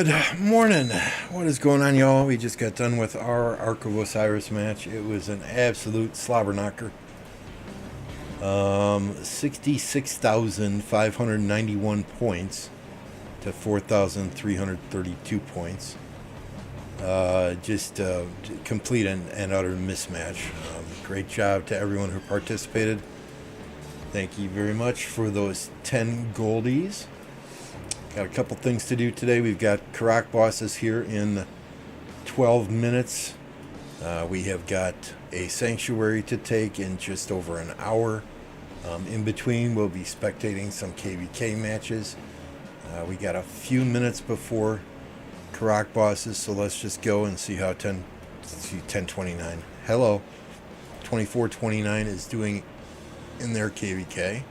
Good morning. What is going on, y'all? We just got done with our Ark of Osiris match. It was an absolute slobber knocker. 66,591 points to 4,332 points. Just complete and utter mismatch. Great job to everyone who participated. Thank you very much for those 10 goldies. Got a couple things to do today. We've got Karuak bosses here in 12 minutes. We have got a sanctuary to take in just over an hour. In between, we'll be spectating some KvK matches. We got a few minutes before Karuak bosses, so let's just go and see how 1029. Hello. 2429 is doing in their KvK.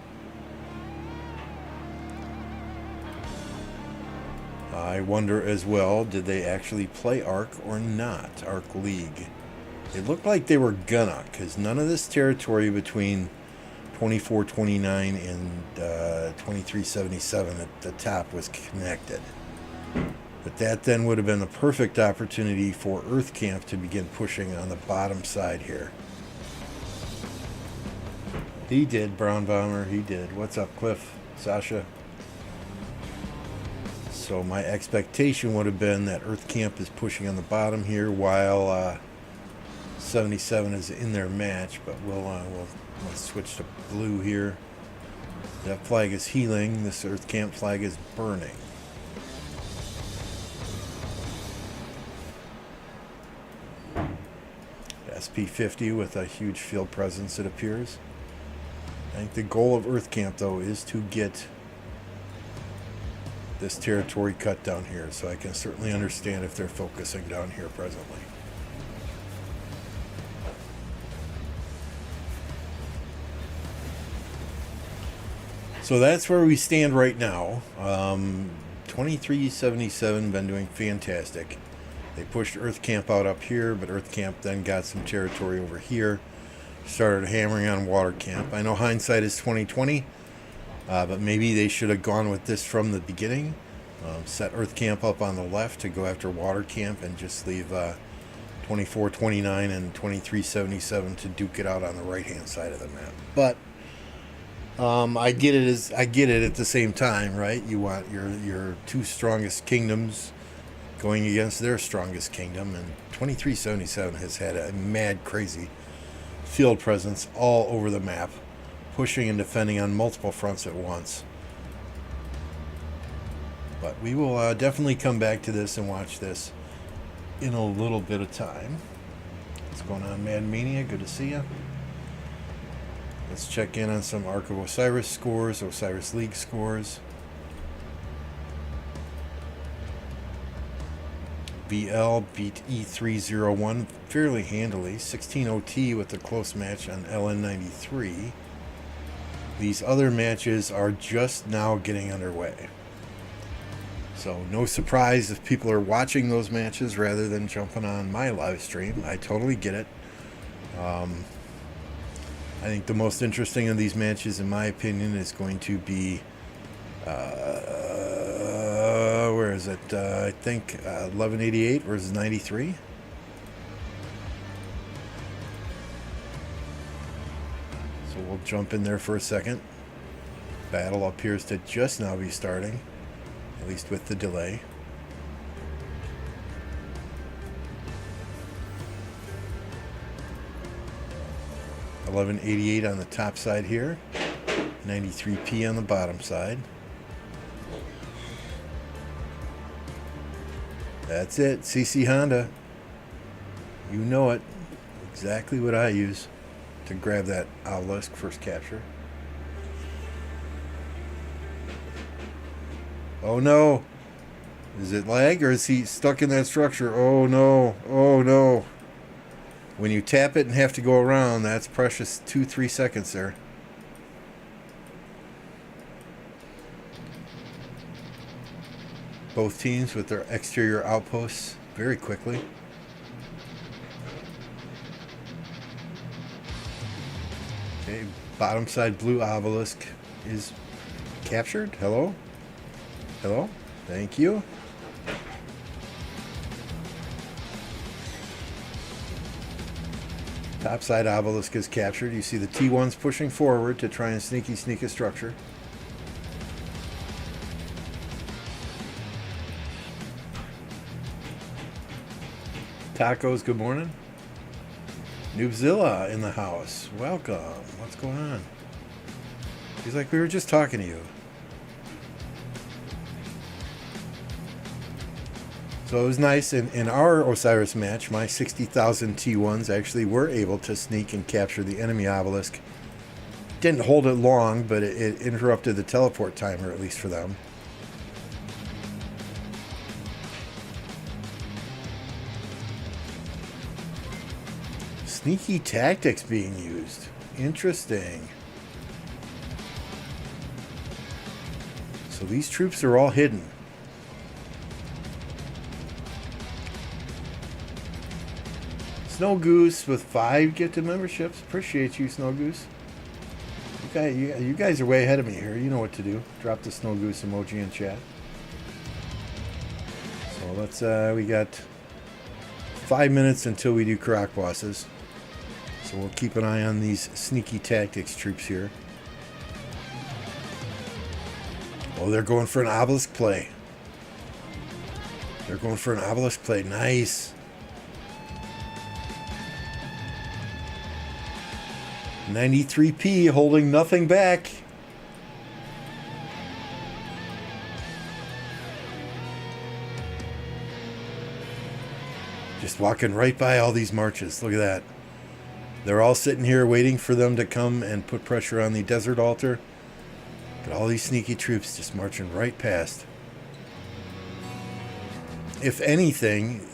I wonder as well, did they actually play Ark or not? Ark League. It looked like they were gonna, because none of this territory between 2429 and 2377 at the top was connected. But that then would have been the perfect opportunity for Earth Camp to begin pushing on the bottom side here. He did, Brown Bomber, he did. What's up, Cliff? Sasha? So my expectation would have been that Earth Camp is pushing on the bottom here while 77 is in their match, but we'll switch to blue here. That flag is healing. This Earth Camp flag is burning. SP50 with a huge field presence, it appears. I think the goal of Earth Camp, though, is to get this territory cut down here, so I can certainly understand if they're focusing down here presently. So that's where we stand right now. 2377 been doing fantastic. They pushed Earth Camp out up here, but Earth Camp then got some territory over here, started hammering on Water Camp. I know hindsight is 2020. But maybe they should have gone with this from the beginning. Set Earth Camp up on the left to go after Water Camp and just leave 2429 and 2377 to duke it out on the right hand side of the map. But I get it at the same time, right? You want your two strongest kingdoms going against their strongest kingdom, and 2377 has had a mad, crazy field presence all over the map, pushing and defending on multiple fronts at once. But we will definitely come back to this and watch this in a little bit of time. What's going on, Mad Mania? Good to see you. Let's check in on some Ark of Osiris scores, Osiris League scores. BL beat E301 fairly handily. 16 OT with a close match on LN93. These other matches are just now getting underway. So no surprise if people are watching those matches rather than jumping on my live stream. I totally get it. I think the most interesting of these matches, in my opinion, is going to be... where is it? I think 1188 versus 93. So we'll jump in there for a second. Battle appears to just now be starting, at least with the delay. $11.88 on the top side here, 93p on the bottom side. That's it, CC Honda. You know it. Exactly what I use to grab that obelisk first capture. Oh no! Is it lag or is he stuck in that structure? Oh no! Oh no! When you tap it and have to go around, that's precious 2-3 seconds there. Both teams with their exterior outposts very quickly. Okay, bottom side blue obelisk is captured. Hello? Hello? Thank you. Topside obelisk is captured. You see the T1s pushing forward to try and sneak a structure. Tacos, good morning. Noobzilla in the house. Welcome. What's going on? He's like, we were just talking to you. So it was nice. In our Osiris match, my 60,000 T1s actually were able to sneak and capture the enemy obelisk. Didn't hold it long, but it interrupted the teleport timer, at least for them. Sneaky tactics being used. Interesting. So these troops are all hidden. Snow Goose with 5 gifted memberships. Appreciate you, Snow Goose. You guys are way ahead of me here. You know what to do. Drop the Snow Goose emoji in chat. So let's, we got 5 minutes until we do Karuak bosses. So we'll keep an eye on these sneaky tactics troops here. Oh, they're going for an obelisk play. They're going for an obelisk play. Nice. 93p holding nothing back. Just walking right by all these marches. Look at that. They're all sitting here waiting for them to come and put pressure on the desert altar. But all these sneaky troops just marching right past. If anything,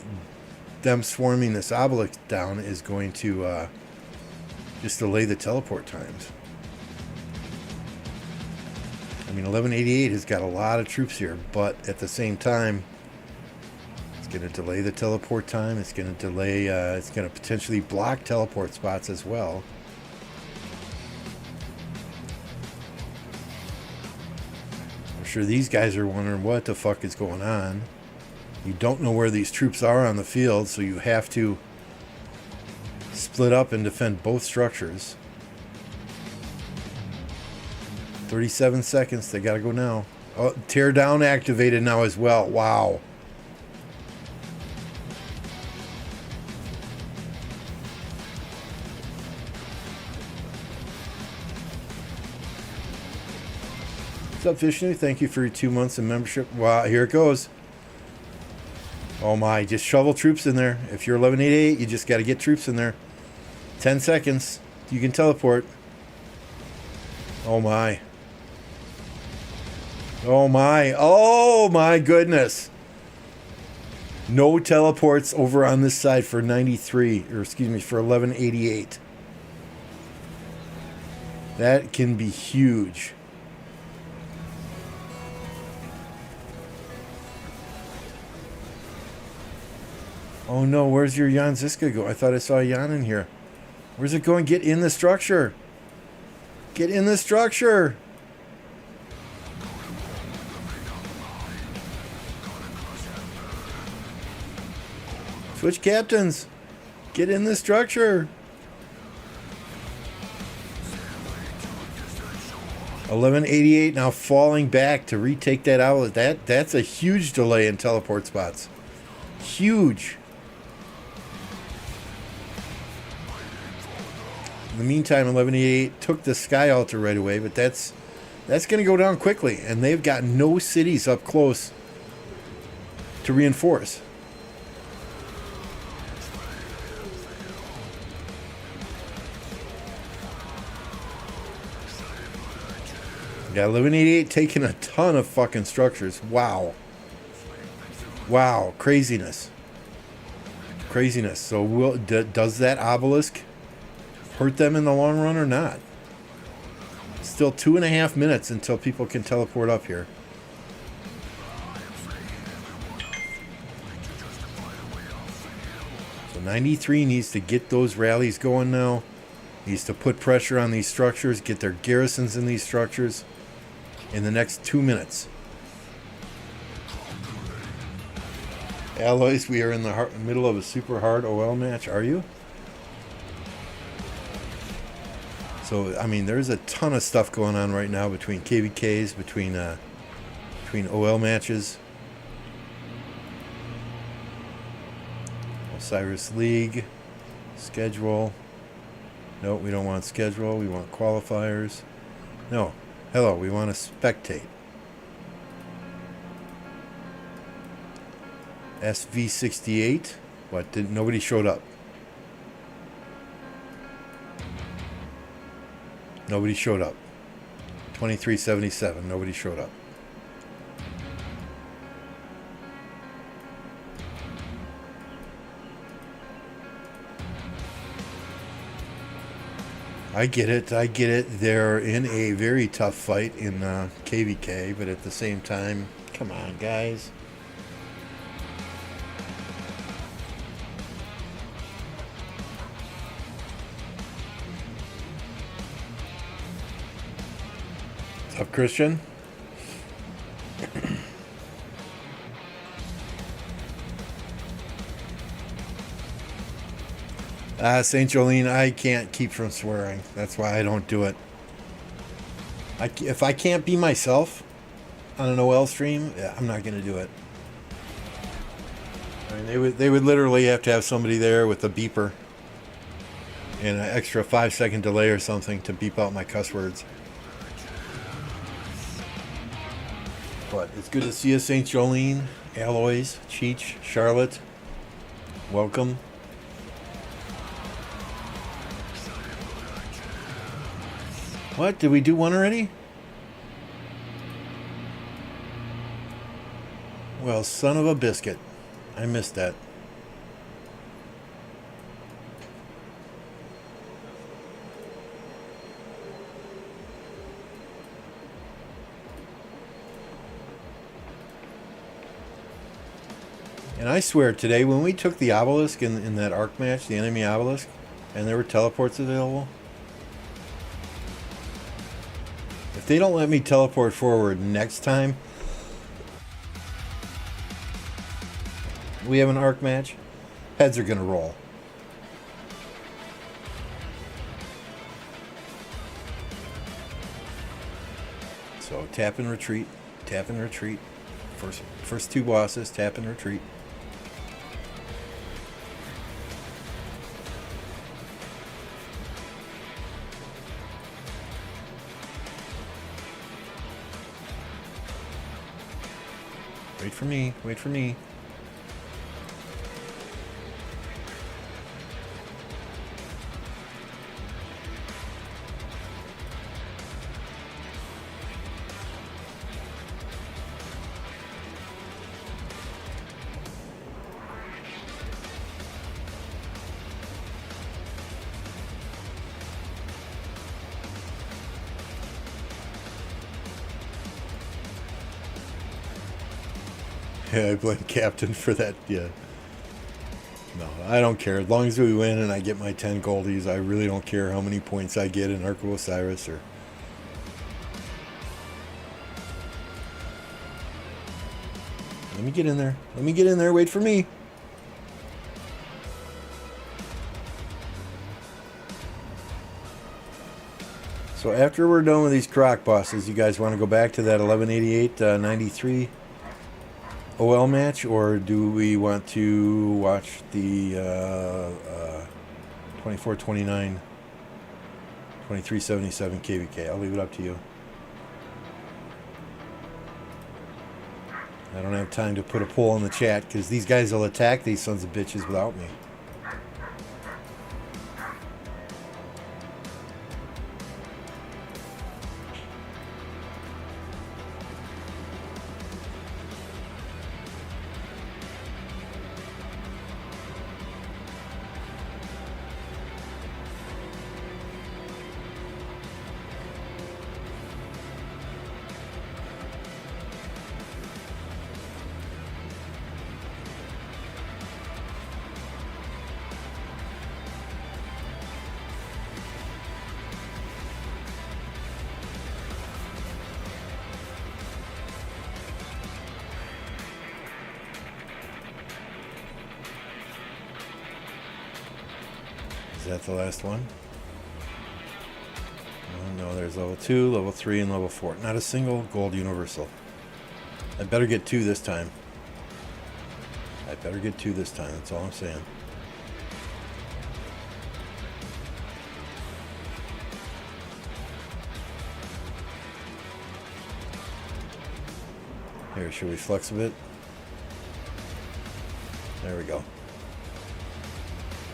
them swarming this obelisk down is going to just delay the teleport times. I mean, 1188 has got a lot of troops here, but at the same time, it's going to delay the teleport time. It's going to delay, it's going to potentially block teleport spots as well. I'm sure these guys are wondering what the fuck is going on. You don't know where these troops are on the field, so you have to split up and defend both structures. 37 seconds. They got to go now. Oh, tear down activated now as well. Wow. What's up, Vishnu? Thank you for your 2 months of membership. Wow, here it goes. Oh my, just shovel troops in there. If you're 1188, you just got to get troops in there. 10 seconds. You can teleport. Oh my. Oh my. Oh my goodness. No teleports over on this side for 93, or excuse me, for 1188. That can be huge. Oh no, where's your Jan Ziska go? I thought I saw Jan in here. Where's it going? Get in the structure. Get in the structure. Switch captains. Get in the structure. 1188 now falling back to retake that outlet. That's a huge delay in teleport spots. Huge. In the meantime, 1188 took the Sky Altar right away, but that's going to go down quickly, and they've got no cities up close to reinforce. Got 1188 taking a ton of fucking structures. Wow. Wow, craziness. Craziness. So does that obelisk hurt them in the long run or not? Still 2.5 minutes until people can teleport up here. So 93 needs to get those rallies going now. Needs to put pressure on these structures, get their garrisons in these structures in the next 2 minutes. Alloys, we are in the middle of a super hard OL match. Are you? So, I mean, there's a ton of stuff going on right now between KvKs, between OL matches. Osiris League. Schedule. No, we don't want schedule. We want qualifiers. No. Hello, we want to spectate. SV68. What? Nobody showed up. Nobody showed up. 2377. Nobody showed up. I get it. I get it. They're in a very tough fight in KvK, but at the same time, come on, guys. What's up, Christian? St. Jolene, I can't keep from swearing. That's why I don't do it. If I can't be myself on an OL stream, yeah, I'm not going to do it. I mean, they would literally have to have somebody there with a beeper and an extra 5-second delay or something to beep out my cuss words. But it's good to see you, St. Jolene, Aloys, Cheech, Charlotte. Welcome. What? Did we do one already? Well, son of a biscuit. I missed that. And I swear today, when we took the obelisk in that arc match, the enemy obelisk, and there were teleports available, if they don't let me teleport forward next time we have an arc match, heads are going to roll. So tap and retreat, tap and retreat. First two bosses, tap and retreat. Wait for me, wait for me. Yeah, I blame Captain for that, yeah. No, I don't care. As long as we win and I get my 10 goldies, I really don't care how many points I get in Arc of Osiris or... Let me get in there. Let me get in there. Wait for me. So after we're done with these Karuak bosses, you guys want to go back to that 1188-93 OL match, or do we want to watch the 2429 2377 KvK? I'll leave it up to you. I don't have time to put a poll in the chat because these guys will attack these sons of bitches without me. Is that the last one? there's level 2, level 3, and level 4. Not a single gold universal. I better get 2 this time. I better get 2 this time, that's all I'm saying. Here, should we flex a bit? There we go.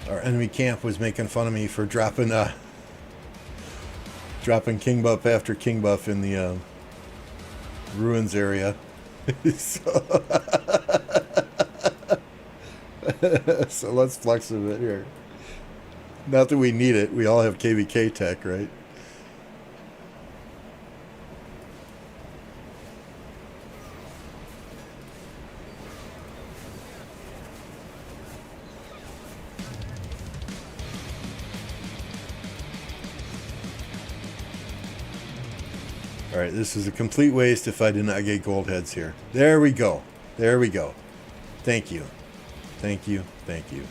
Our enemy camp was making fun of me for dropping King Buff after King Buff in the ruins area. So, so let's flex a bit here. Not that we need it. We all have KvK tech, right? Alright, this is a complete waste if I did not get gold heads here. There we go. There we go. Thank you. Thank you. Thank you.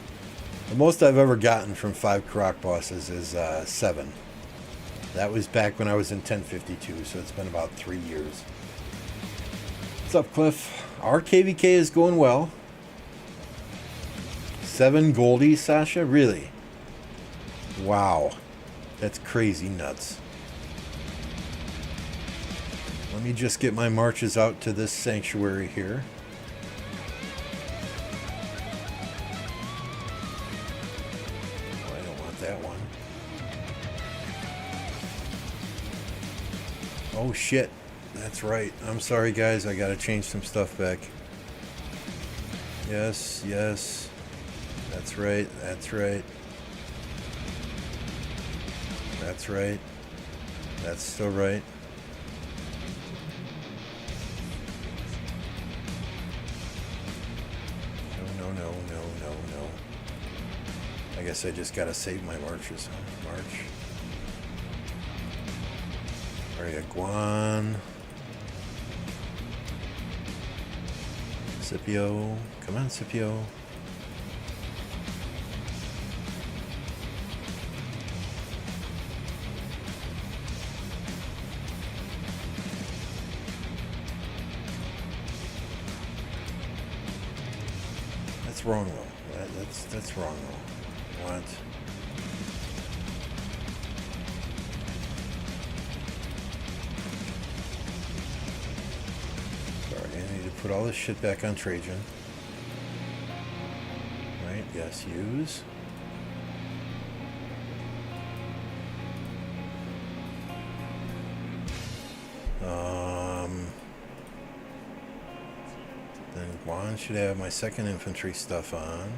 The most I've ever gotten from 5 Karuak bosses is 7. That was back when I was in 1052, so it's been about 3 years. What's up, Cliff? Our KvK is going well. 7 goldies, Sasha? Really? Wow. That's crazy nuts. Let me just get my marches out to this sanctuary here. Oh, I don't want that one. Oh shit. That's right. I'm sorry guys, I gotta change some stuff back. Yes, yes. That's right, that's right. That's right. That's still right. No. I guess I just gotta save my marches. March. Alright, Guan. Scipio. Come on, Scipio. That's wrong, though. That's wrong, though. What? Sorry, I need to put all this shit back on Trajan. Right, yes, use. Then Juan should have my 2nd infantry stuff on.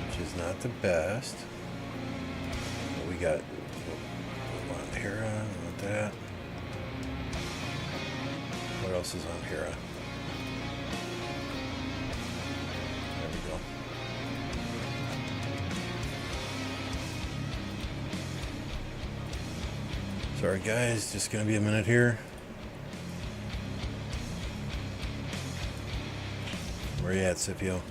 Which is not the best. But we got, we want Hera, we want that. What else is on Hera? There we go. Sorry guys, just gonna be a minute here. Where you at, Scipio?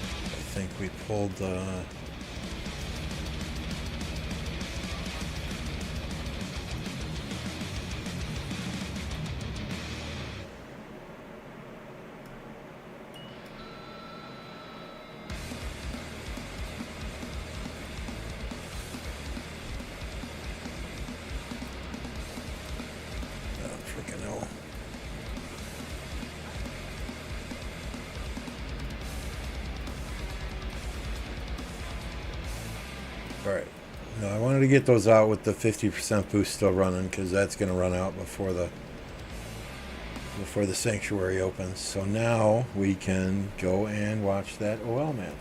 I think we pulled Alright. No, I wanted to get those out with the 50% boost still running because that's going to run out before the sanctuary opens. So now we can go and watch that OL match.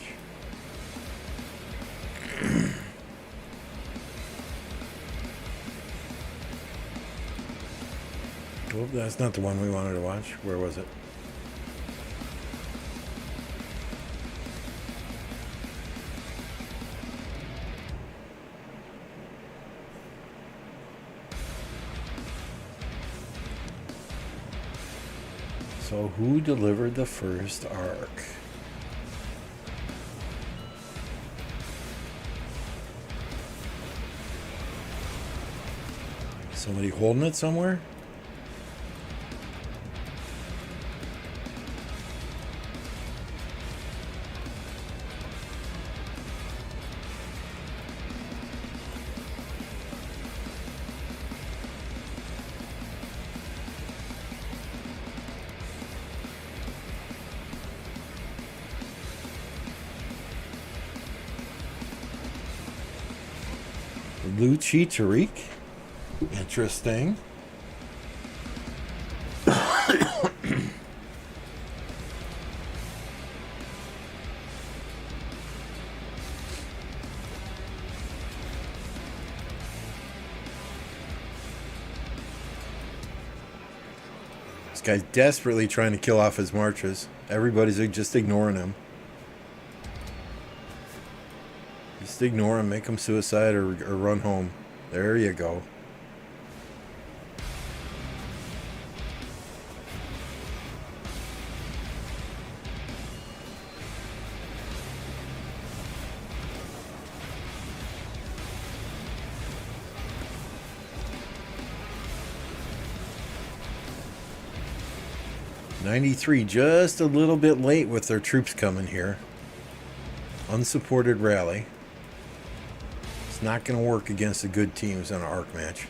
Oh, that's not the one we wanted to watch. Where was it? So who delivered the first arc? Somebody holding it somewhere? Lucci Tariq. Interesting. This guy's desperately trying to kill off his marches. Everybody's just ignoring him. Just ignore him, make him suicide or run home. There you go. '93 just a little bit late with their troops coming here. Unsupported rally. It's not going to work against the good teams in an arc match.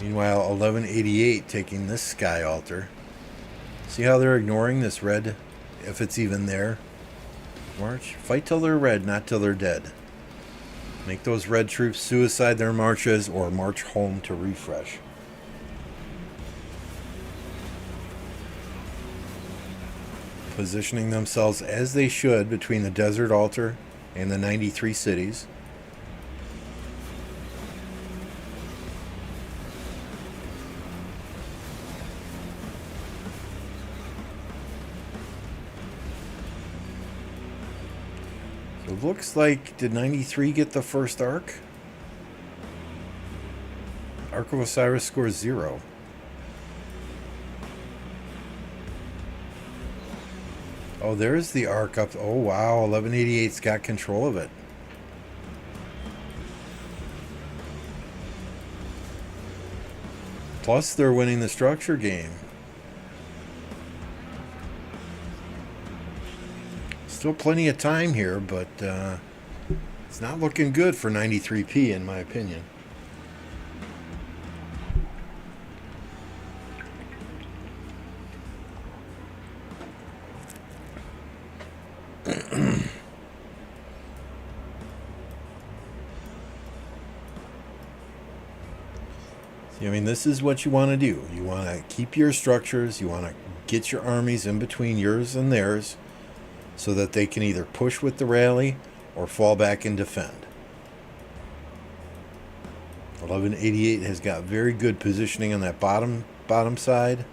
Meanwhile, 1188 taking this sky altar. See how they're ignoring this red, if it's even there? March. Fight till they're red, not till they're dead. Make those red troops suicide their marches or march home to refresh. Positioning themselves as they should between the desert altar and the 93 cities. So it looks like, did 93 get the first arc? Arc of Osiris scores 0. Oh, there's the arc up. Oh, wow. 1188's got control of it. Plus, they're winning the structure game. Still plenty of time here, but it's not looking good for 93P, in my opinion. I mean, this is what you want to do. You want to keep your structures. You want to get your armies in between yours and theirs so that they can either push with the rally or fall back and defend. 1188 has got very good positioning on that bottom side,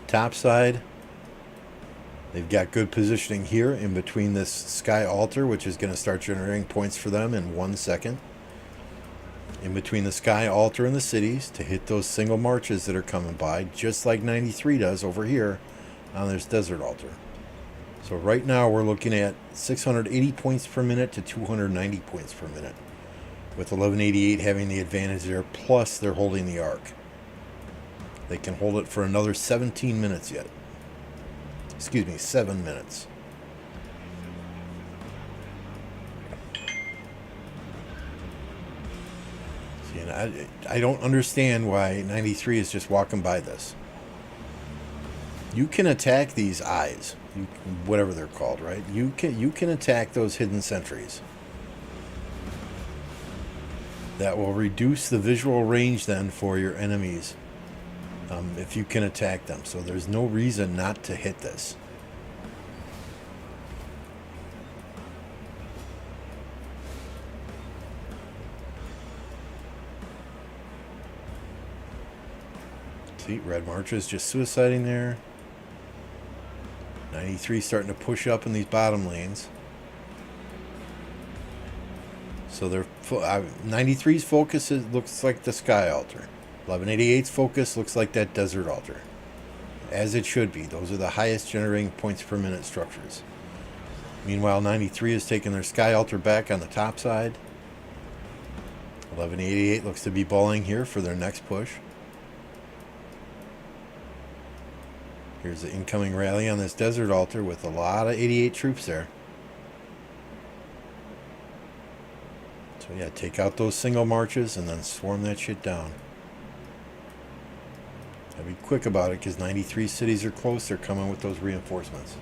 top side. They've got good positioning here in between this sky altar, which is going to start generating points for them in 1 second. In between the sky altar and the cities to hit those single marches that are coming by, just like 93 does over here on this desert altar. So right now we're looking at 680 points per minute to 290 points per minute, with 1188 having the advantage there, plus they're holding the arc. They can hold it for another 17 minutes yet. Excuse me, 7 minutes. And I don't understand why 93 is just walking by this. You can attack these eyes, whatever they're called, right? You can attack those hidden sentries. That will reduce the visual range then for your enemies if you can attack them. So there's no reason not to hit this. See, red marches just suiciding there. 93 starting to push up in these bottom lanes. So they're 93's focus looks like the sky altar. 1188's focus looks like that desert altar. As it should be. Those are the highest generating points per minute structures. Meanwhile, 93 is taking their sky altar back on the top side. 1188 looks to be balling here for their next push. Here's the incoming rally on this desert altar with a lot of 88 troops there. So yeah, take out those single marches and then swarm that shit down. Gotta be quick about it because 93 cities are close. They're coming with those reinforcements.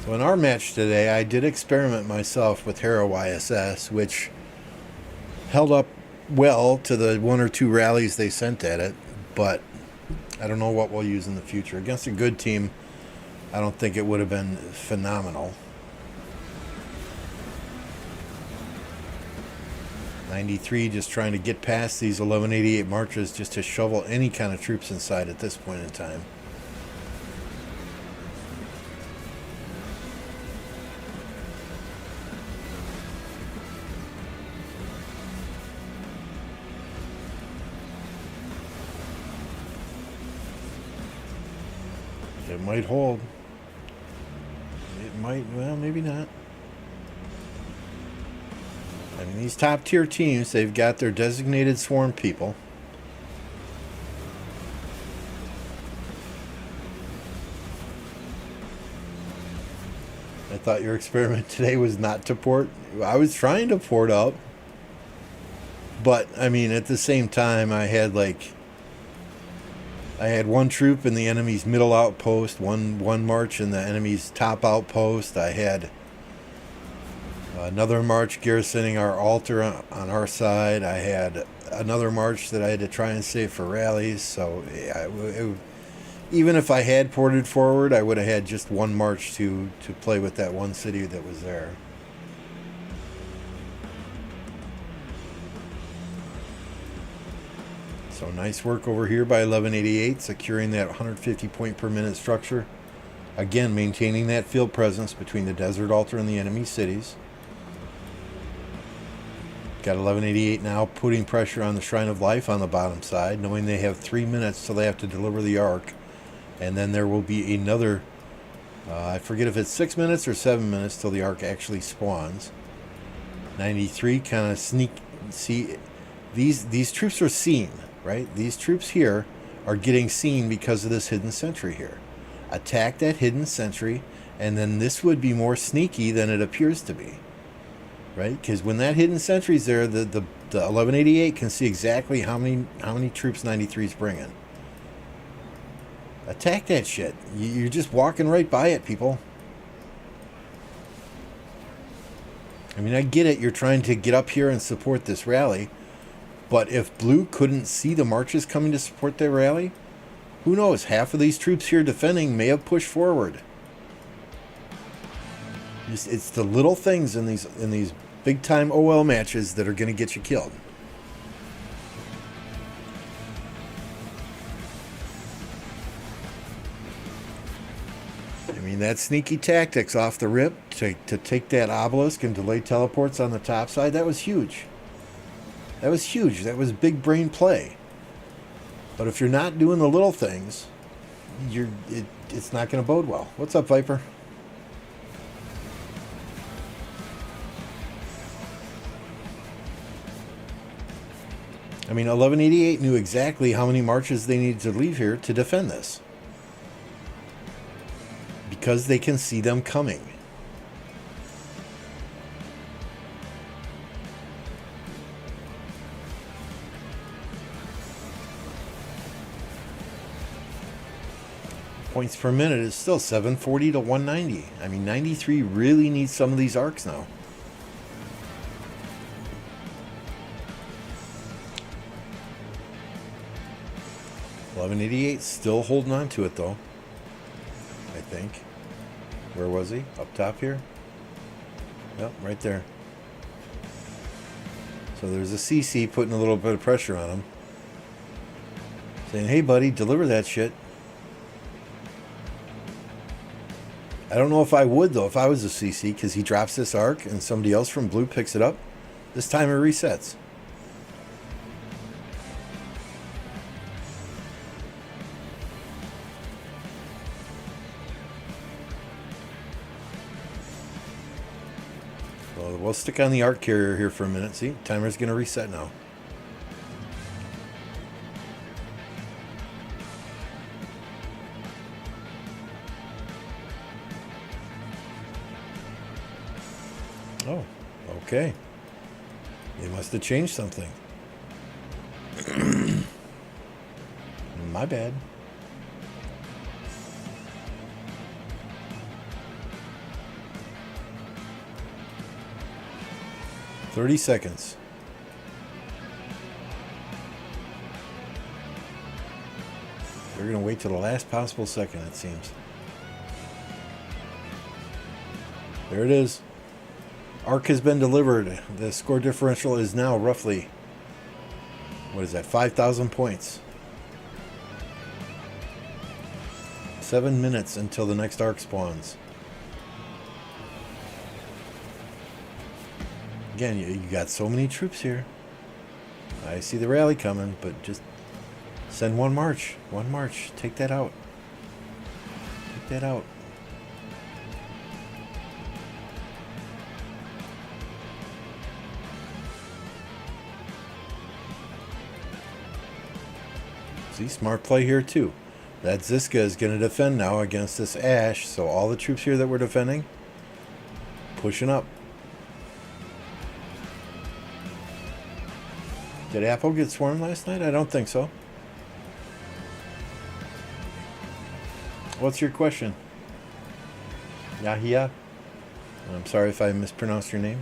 So in our match today, I did experiment myself with Hero YSS, which held up well to the one or two rallies they sent at it, but I don't know what we'll use in the future. Against a good team, I don't think it would have been phenomenal. 93 just trying to get past these 1188 marches just to shovel any kind of troops inside at this point in time. It might hold. It might, well, maybe not. I mean, these top tier teams, they've got their designated swarm people. I thought your experiment today was not to port. I was trying to port up. But, I mean, at the same time, I had one troop in the enemy's middle outpost, one march in the enemy's top outpost. I had another march garrisoning our altar on our side. I had another march that I had to try and save for rallies. So even if I had ported forward, I would have had just one march to play with that one city that was there. So nice work over here by 1188, securing that 150 point per minute structure. Again, maintaining that field presence between the desert altar and the enemy cities. Got 1188 now putting pressure on the Shrine of Life on the bottom side, knowing they have 3 minutes till they have to deliver the Ark. And then there will be another, I forget if it's 6 minutes or 7 minutes till the Ark actually spawns. 93 kind of see, these troops are seen. Right? These troops here are getting seen because of this hidden sentry here. Attack that hidden sentry, and then this would be more sneaky than it appears to be. Right? Because when that hidden sentry's there, the 1188 can see exactly how many troops 93 is bringing. Attack that shit. You're just walking right by it, people. I mean, I get it. You're trying to get up here and support this rally. But if Blue couldn't see the marches coming to support their rally, who knows? Half of these troops here defending may have pushed forward. It's the little things in these big time OL matches that are going to get you killed. I mean, that sneaky tactics off the rip to take that obelisk and delay teleports on the top side, that was huge. That was huge. That was big brain play. But if you're not doing the little things, it's not going to bode well. What's up, Viper? I mean, 1188 knew exactly how many marches they needed to leave here to defend this. Because they can see them coming. Points per minute is still 740 to 190. I mean, 93 really needs some of these arcs now. $1188 still holding on to it though. I think. Where was he? Up top here? Yep, right there. So there's a CC putting a little bit of pressure on him. Saying, hey buddy, deliver that shit. I don't know if I would, though, if I was a CC, because he drops this arc and somebody else from blue picks it up. This time it resets. So we'll stick on the arc carrier here for a minute. See, timer's going to reset now. Oh, okay. They must have changed something. My bad. "30 seconds. They're going to wait till the last possible second, it seems. There it is. Arc has been delivered. The score differential is now roughly, what is that, 5,000 points. 7 minutes until the next arc spawns. Again, you got so many troops here. I see the rally coming, but just send one march. One march. Take that out. Take that out. See, smart play here too. That Ziska is going to defend now against this Ash, so all the troops here that we're defending, pushing up. Did Apple get swarmed last night? I don't think so. What's your question? Yahia? I'm sorry if I mispronounced your name.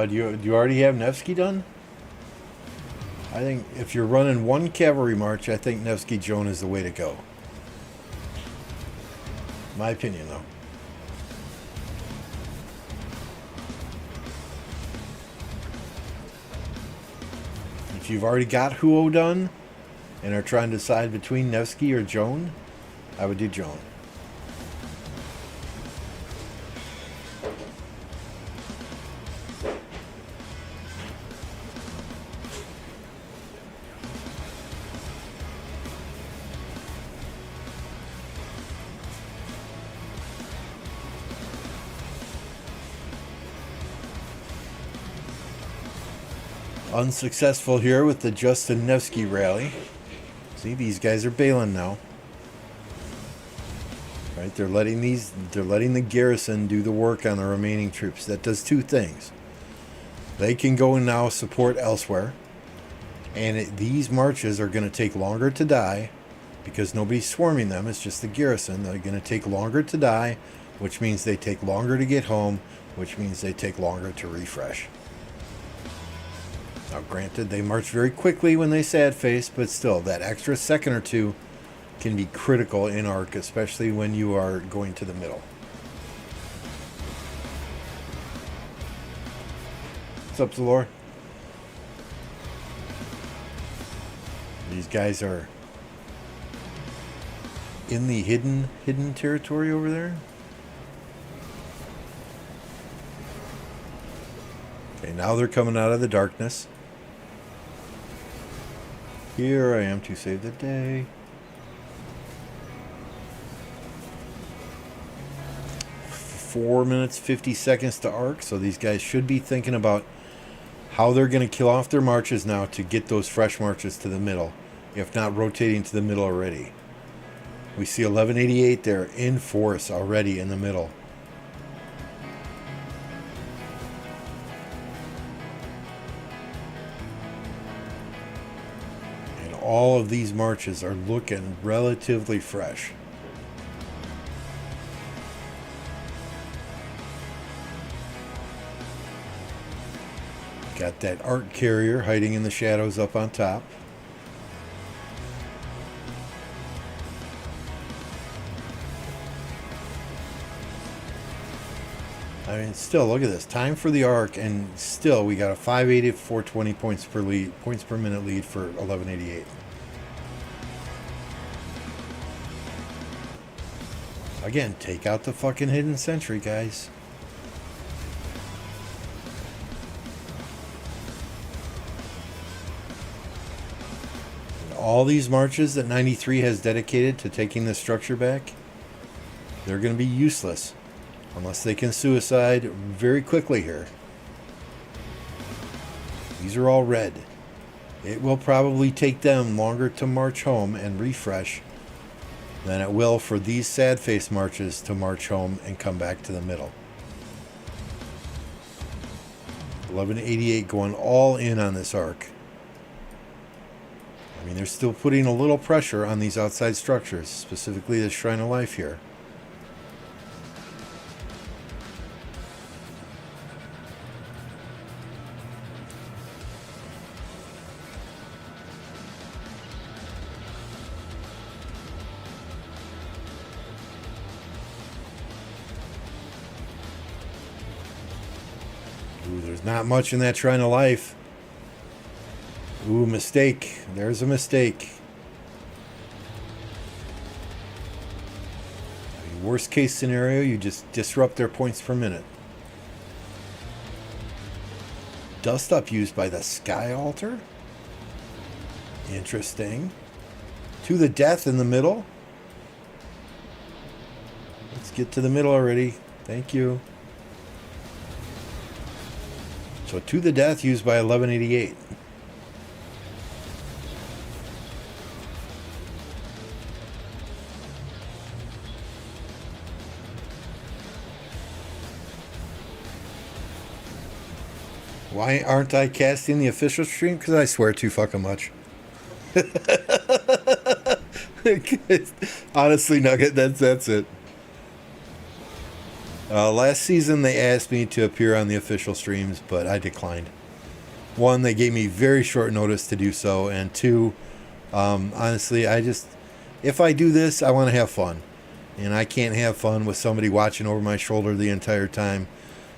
Do you already have Nevsky done? I think if you're running one cavalry march, I think Nevsky Joan is the way to go. My opinion, though. If you've already got Huo done and are trying to decide between Nevsky or Joan, I would do Joan. Unsuccessful here with the Justin Nevsky rally. See, these guys are bailing now. Right, they're letting the garrison do the work on the remaining troops. That does two things. They can go and now support elsewhere, and these marches are going to take longer to die because nobody's swarming them. It's just the garrison. They're going to take longer to die, which means they take longer to get home, which means they take longer to refresh. Now, granted, they march very quickly when they sad-face, but still, that extra second or two can be critical in arc, especially when you are going to the middle. What's up, Zalor? These guys are in the hidden territory over there. Okay, now they're coming out of the darkness. Here I am to save the day. Four minutes, 50 seconds to arc, so these guys should be thinking about how they're going to kill off their marches now to get those fresh marches to the middle, if not rotating to the middle already. We see 1188 there in force already in the middle. All of these marches are looking relatively fresh. Got that arc carrier hiding in the shadows up on top. I mean, still, look at this. Time for the arc, and still we got a 580 420 points per minute lead for 1188. Again, take out the fucking hidden sentry, guys. And all these marches that 93 has dedicated to taking the structure back, they're going to be useless. Unless they can suicide very quickly here. These are all red. It will probably take them longer to march home and refresh than it will for these sad face marches to march home and come back to the middle. 1188 going all in on this arc. I mean, they're still putting a little pressure on these outside structures, specifically the Shrine of Life here. Ooh, there's not much in that Shrine of Life. Ooh, mistake. There's a mistake. Worst case scenario, you just disrupt their points per minute. Dust up used by the Sky Altar. Interesting. To the death in the middle. Let's get to the middle already. Thank you. So to the death used by 1188. Why aren't I casting the official stream? Because I swear too fucking much. Honestly, Nugget, that's it. Last season they asked me to appear on the official streams, but I declined. One, they gave me very short notice to do so, and two, honestly, if I do this, I want to have fun. And I can't have fun with somebody watching over my shoulder the entire time,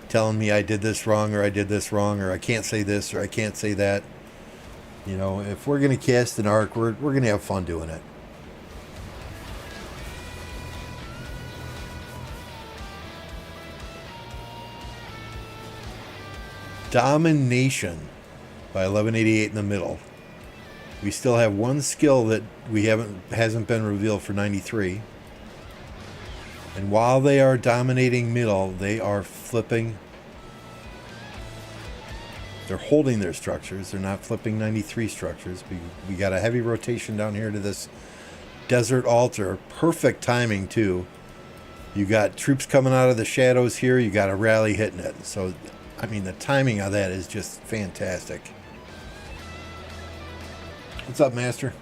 telling me I did this wrong, or I did this wrong, or I can't say this, or I can't say that. You know, if we're going to cast an arc, we're going to have fun doing it. Domination by 1188 in the middle. We still have one skill that hasn't been revealed for 93. And while they are dominating middle, they are flipping. They're holding their structures. They're not flipping 93 structures. We got a heavy rotation down here to this desert altar. Perfect timing too. You got troops coming out of the shadows here. You got a rally hitting it. So I mean, the timing of that is just fantastic. What's up, Master?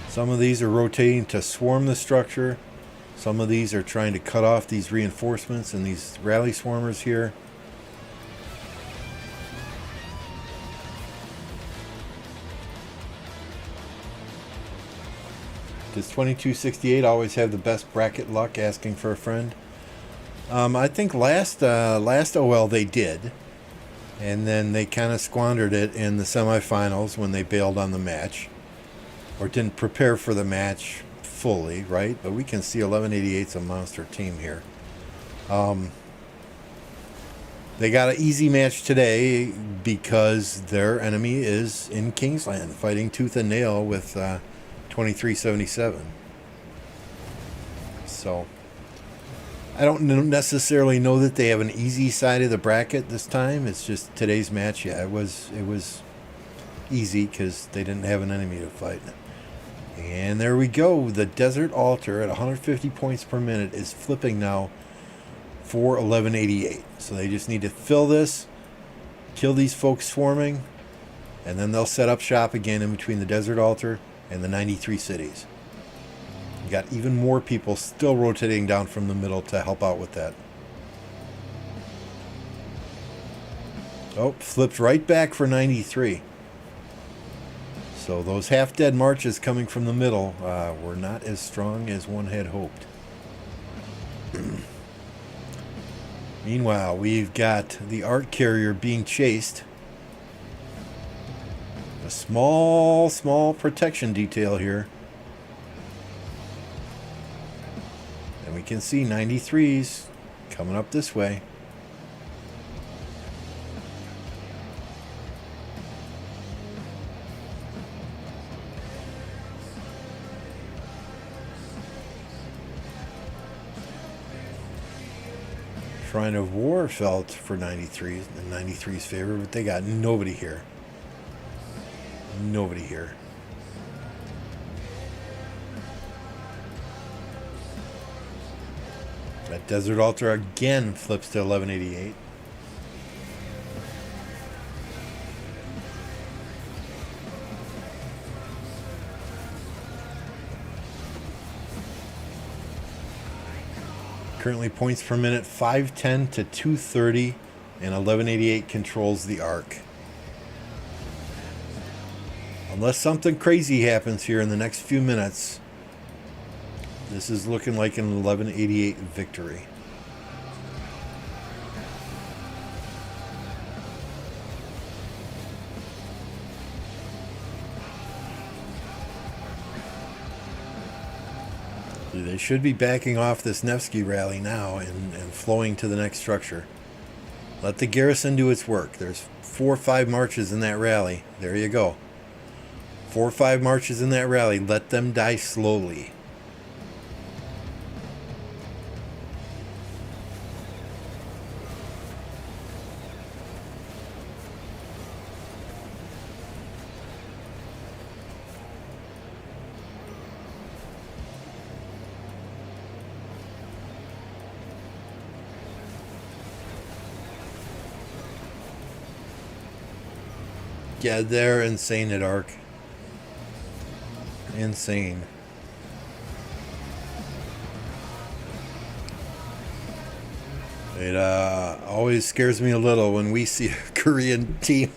Some of these are rotating to swarm the structure. Some of these are trying to cut off these reinforcements and these rally swarmers here. Does 2268 always have the best bracket luck? Asking for a friend. I think last OL they did, and then they kind of squandered it in the semifinals when they bailed on the match, or didn't prepare for the match fully, right? But we can see 1188's a monster team here. They got an easy match today because their enemy is in Kingsland, fighting tooth and nail with 2377. So I don't necessarily know that they have an easy side of the bracket this time. It's just today's match. Yeah, it was easy because they didn't have an enemy to fight. And there we go. The Desert Altar at 150 points per minute is flipping now for 1188. So they just need to fill this, kill these folks swarming, and then they'll set up shop again in between the Desert Altar and the 93 cities. You got even more people still rotating down from the middle to help out with that. Oh, flipped right back for 93. So those half-dead marches coming from the middle were not as strong as one had hoped. Meanwhile, we've got the art carrier being chased. A small protection detail here. And we can see 93s coming up this way. Shrine of War felt for 93s in 93's favor, but they got nobody here. Nobody here. That Desert Altar again flips to 1188. Currently points per minute 510 to 230, and 1188 controls the arc. Unless something crazy happens here in the next few minutes, this is looking like an 1188 victory. They should be backing off this Nevsky rally now and flowing to the next structure. Let the garrison do its work. There's 4 or 5 marches in that rally. There you go. 4 or 5 marches in that rally. Let them die slowly. Yeah, they're insane at arc. Insane. It always scares me a little when we see a Korean team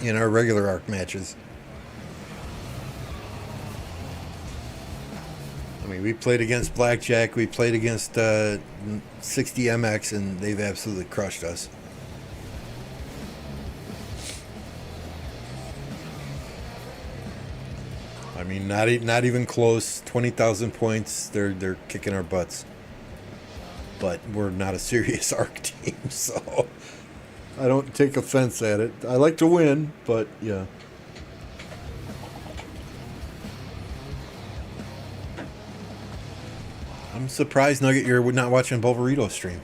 in our regular arc matches. I mean, we played against Blackjack, we played against 60MX, and they've absolutely crushed us. I mean, not even close. 20,000 points. They're kicking our butts. But we're not a serious arc team, so I don't take offense at it. I like to win, but yeah. I'm surprised, Nugget, you're not watching Bulverito's stream.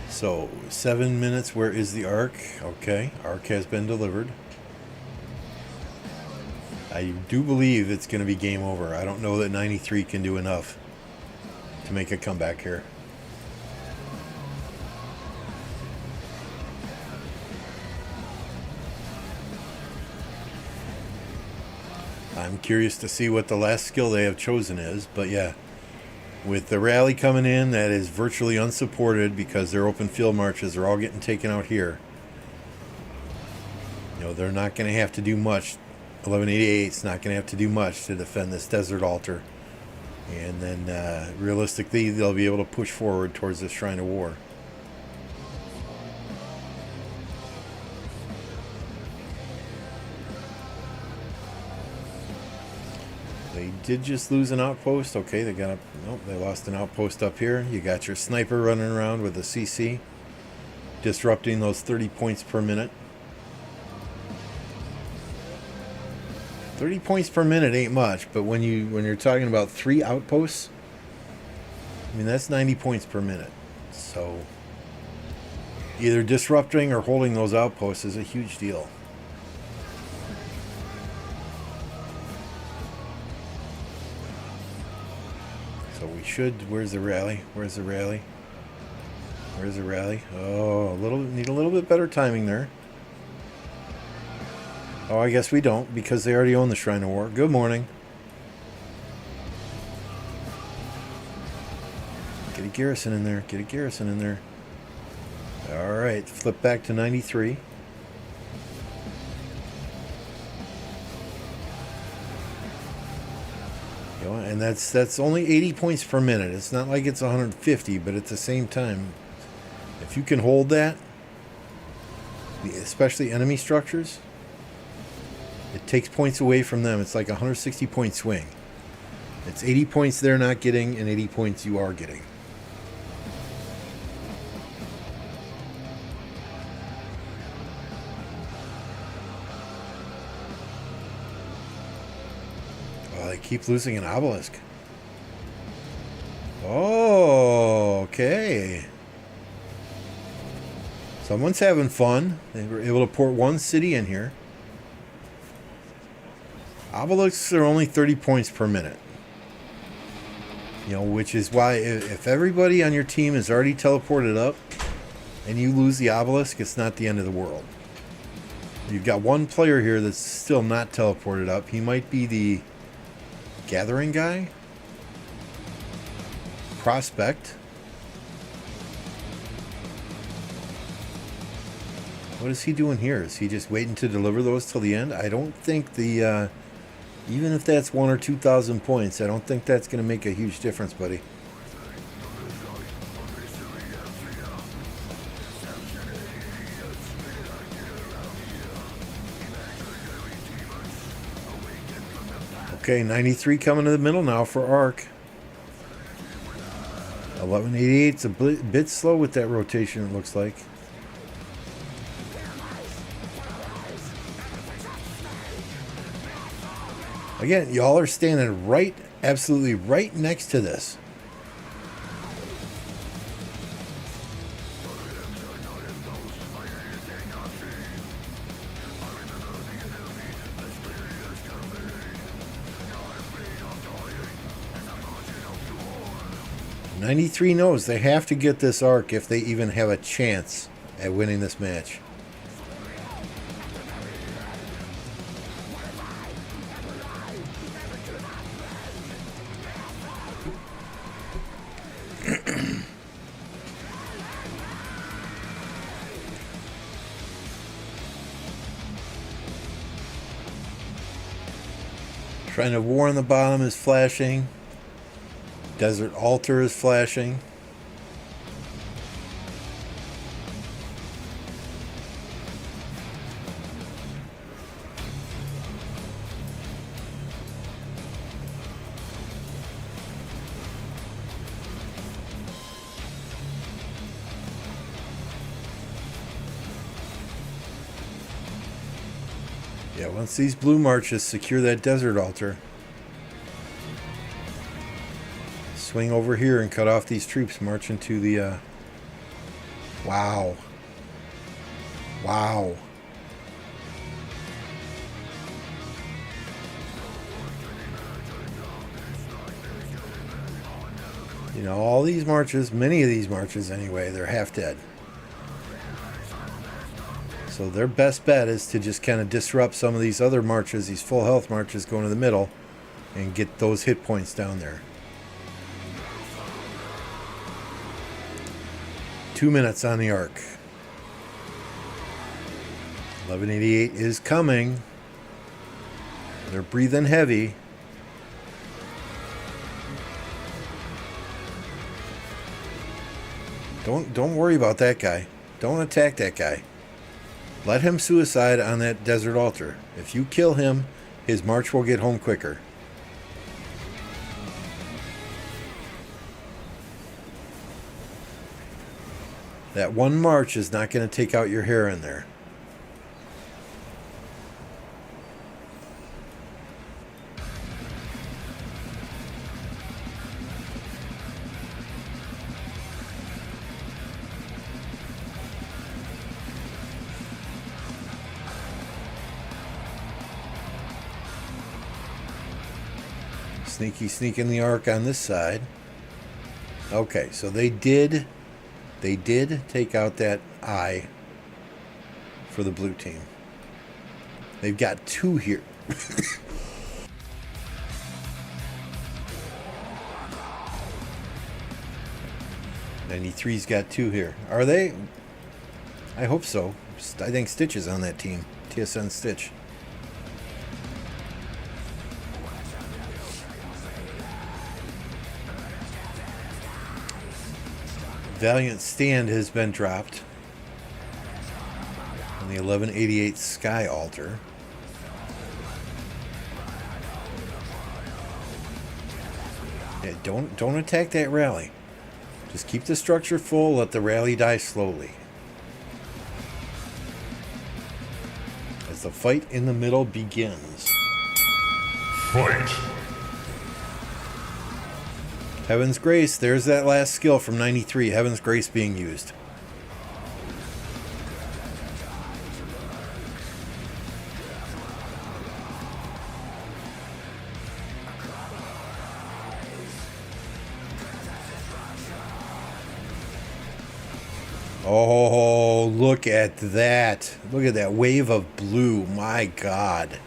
So, 7 minutes, where is the arc? Okay, arc has been delivered. I do believe it's going to be game over. I don't know that 93 can do enough to make a comeback here. I'm curious to see what the last skill they have chosen is, but yeah, with the rally coming in that is virtually unsupported because their open field marches are all getting taken out here. You know, they're not going to have to do much. 1188's not going to have to do much to defend this Desert Altar. And then, realistically, they'll be able to push forward towards the Shrine of War. They did just lose an outpost. Okay, they got nope, they lost an outpost up here. You got your sniper running around with a CC, disrupting those 30 points per minute. 30 points per minute ain't much, but when you're talking about 3 outposts, I mean, that's 90 points per minute. So either disrupting or holding those outposts is a huge deal. So we should, where's the rally? Where's the rally? Where's the rally? Oh, need a little bit better timing there. Oh, I guess we don't, because they already own the Shrine of War. Good morning. garrison in there. Get a garrison in there. All right, flip back to 93. You know, and that's only 80 points per minute. It's not like it's 150, but at the same time, if you can hold that, especially enemy structures, it takes points away from them. It's like a 160 point swing. It's 80 points they're not getting and 80 points you are getting. Oh, they keep losing an obelisk. Oh, okay. Someone's having fun. They were able to port one city in here. Obelisks are only 30 points per minute. You know, which is why if everybody on your team is already teleported up and you lose the obelisk, it's not the end of the world. You've got one player here that's still not teleported up. He might be the gathering guy. Prospect. What is he doing here? Is he just waiting to deliver those till the end? I don't think the... even if that's 1,000 or 2,000 points, I don't think that's going to make a huge difference, buddy. Okay, 93 coming to the middle now for Arc. 1188's a bit slow with that rotation, it looks like. Again, y'all are standing right, absolutely right next to this. '93 knows they have to get this arc if they even have a chance at winning this match. Shrine of War on the bottom is flashing. Desert Altar is flashing. Yeah, once these blue marches secure that desert altar, swing over here and cut off these troops marching to the, wow. Wow. You know, all these marches, many of these marches anyway, they're half dead. So their best bet is to just kind of disrupt some of these other marches, these full health marches going to the middle, and get those hit points down there. 2 minutes on the arc. 1188 is coming. They're breathing heavy. Don't worry about that guy. Don't attack that guy. Let him suicide on that desert altar. If you kill him, his march will get home quicker. That one march is not going to take out your hair in there. Sneaking the arc on this side. Okay, so they did take out that eye for the blue team. They've got two here. 93's got 2 here. Are they? I hope so. I think Stitch is on that team. TSN Stitch. Valiant Stand has been dropped on the 1188 Sky Altar. Yeah, don't attack that rally. Just keep the structure full, let the rally die slowly. As the fight in the middle begins. Fight! Heaven's Grace, there's that last skill from 93, Heaven's Grace being used. Oh, look at that. Look at that wave of blue. My God.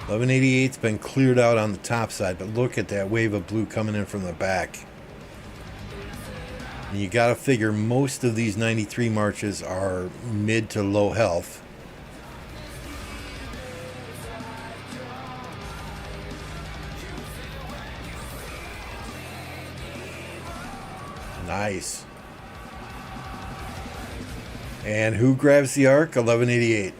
$1188's been cleared out on the top side, but look at that wave of blue coming in from the back. And you gotta figure most of these 93 marches are mid to low health. Nice. And who grabs the arc? 1188.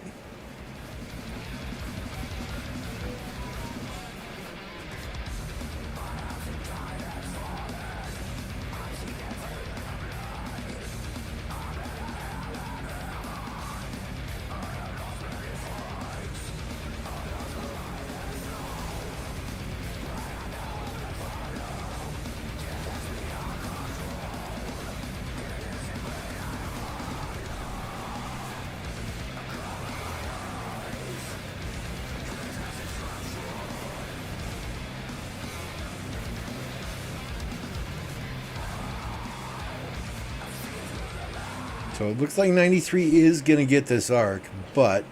So it looks like 93 is going to get this arc, but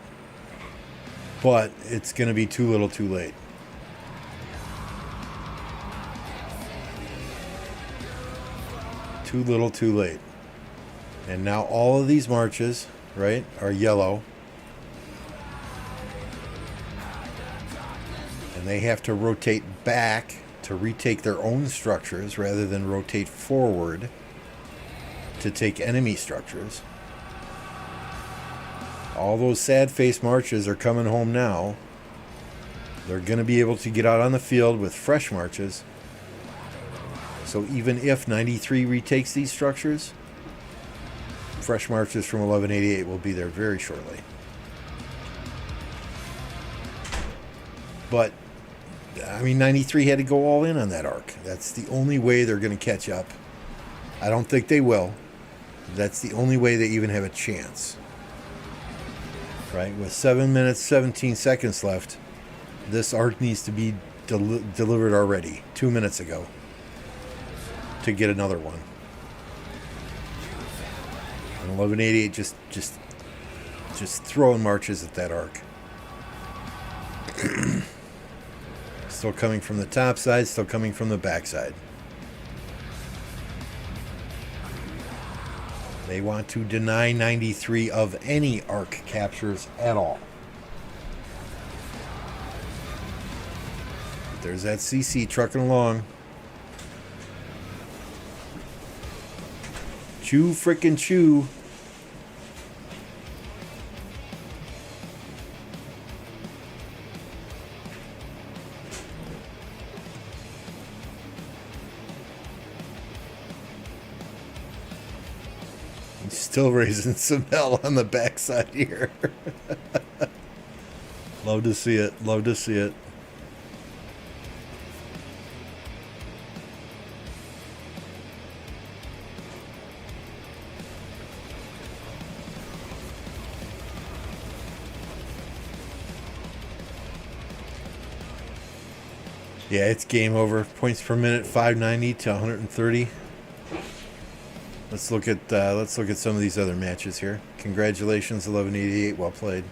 it's going to be too little too late. Too little too late. And now all of these marches, right, are yellow. And they have to rotate back to retake their own structures rather than rotate forward to take enemy structures. All those sad face marches are coming home now. They're going to be able to get out on the field with fresh marches. So even if 93 retakes these structures, fresh marches from 1188 will be there very shortly. But I mean, 93 had to go all in on that arc. That's the only way they're going to catch up. I don't think they will. That's the only way they even have a chance. Right? With 7 minutes, 17 seconds left, this arc needs to be delivered already, 2 minutes ago, to get another one. And 1188 just throwing marches at that arc. Still coming from the top side, still coming from the back side. They want to deny 93 of any arc captures at all. But there's that CC trucking along. Chew frickin' chew. Still raising some hell on the backside here. Love to see it. Love to see it. Yeah, it's game over. Points per minute, 590 to 130. Let's look at some of these other matches here. Congratulations, 1188. Well played.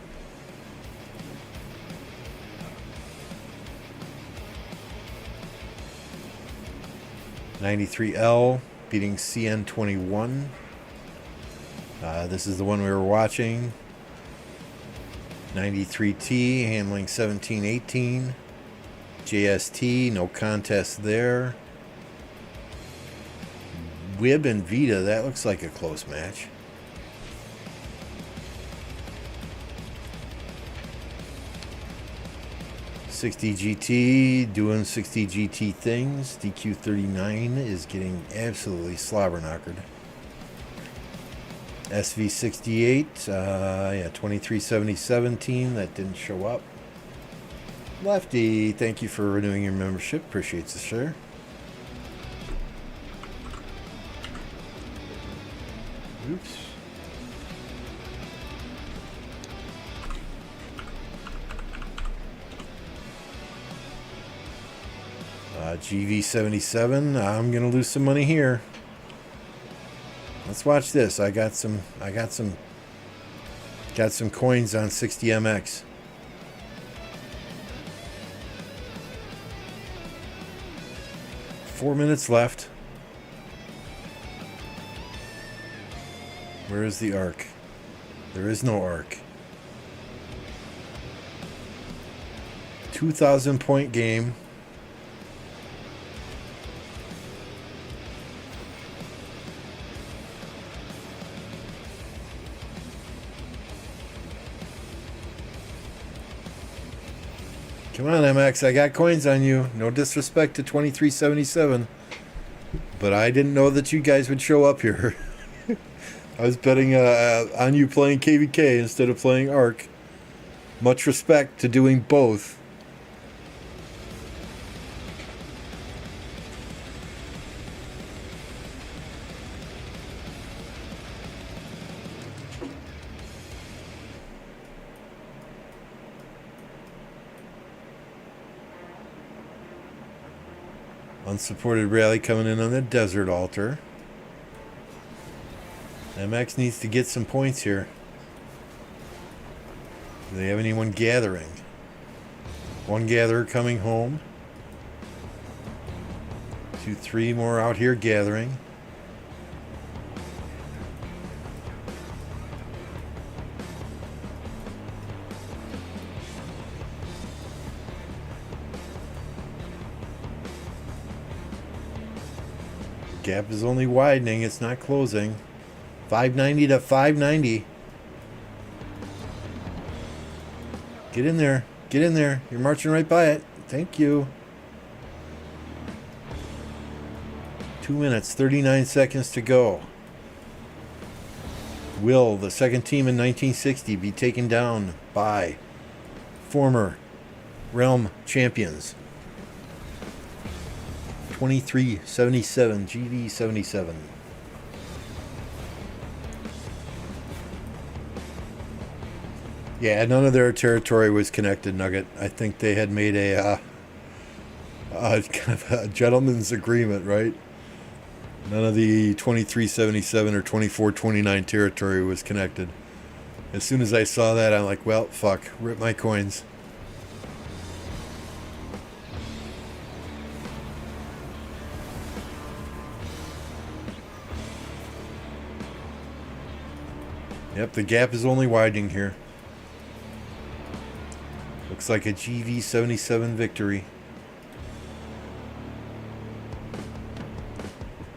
93L beating CN21. This is the one we were watching. 93T handling 1718. JST, no contest there. Wib and Vita, that looks like a close match. $60GT doing 60GT things. DQ39 is getting absolutely slobber knockered. SV68, yeah, 2377 team that didn't show up. Lefty, thank you for renewing your membership. Appreciate the share. Oops. GV77, I'm gonna lose some money here. Let's watch this. I got some coins on 60MX. Four minutes left. Where is the arc? There is no arc. 2,000 point game. Come on, MX, I got coins on you. No disrespect to 2377. But I didn't know that you guys would show up here. I was betting on you playing KvK instead of playing Arc. Much respect to doing both. Unsupported rally coming in on the Desert Altar. MX needs to get some points here. Do they have anyone gathering? One gatherer coming home. 2, 3 more out here gathering. Gap is only widening, it's not closing. 590 to 590. Get in there. Get in there. You're marching right by it. Thank you. 2 minutes, 39 seconds to go. Will the second team in 1960 be taken down by former Realm champions? 2377, GV77. Yeah, none of their territory was connected, Nugget. I think they had made a kind of a gentleman's agreement, right? None of the 2377 or 2429 territory was connected. As soon as I saw that, I'm like, well, fuck, rip my coins. Yep, the gap is only widening here. Looks like a GV77 victory.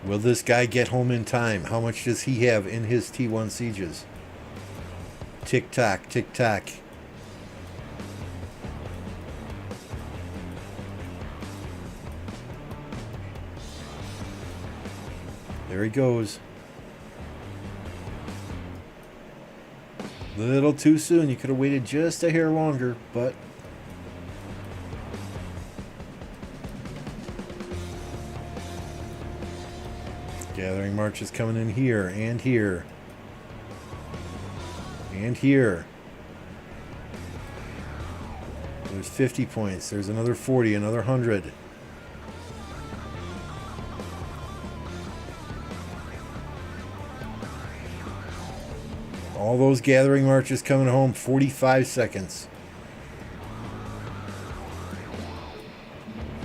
Will this guy get home in time? How much does he have in his T1 sieges? Tick tock, tick tock. There he goes. Little too soon. You could have waited just a hair longer, but gathering march is coming in here and here and here. There's 50 points. There's another 40, another 100. All those gathering marches coming home, 45 seconds.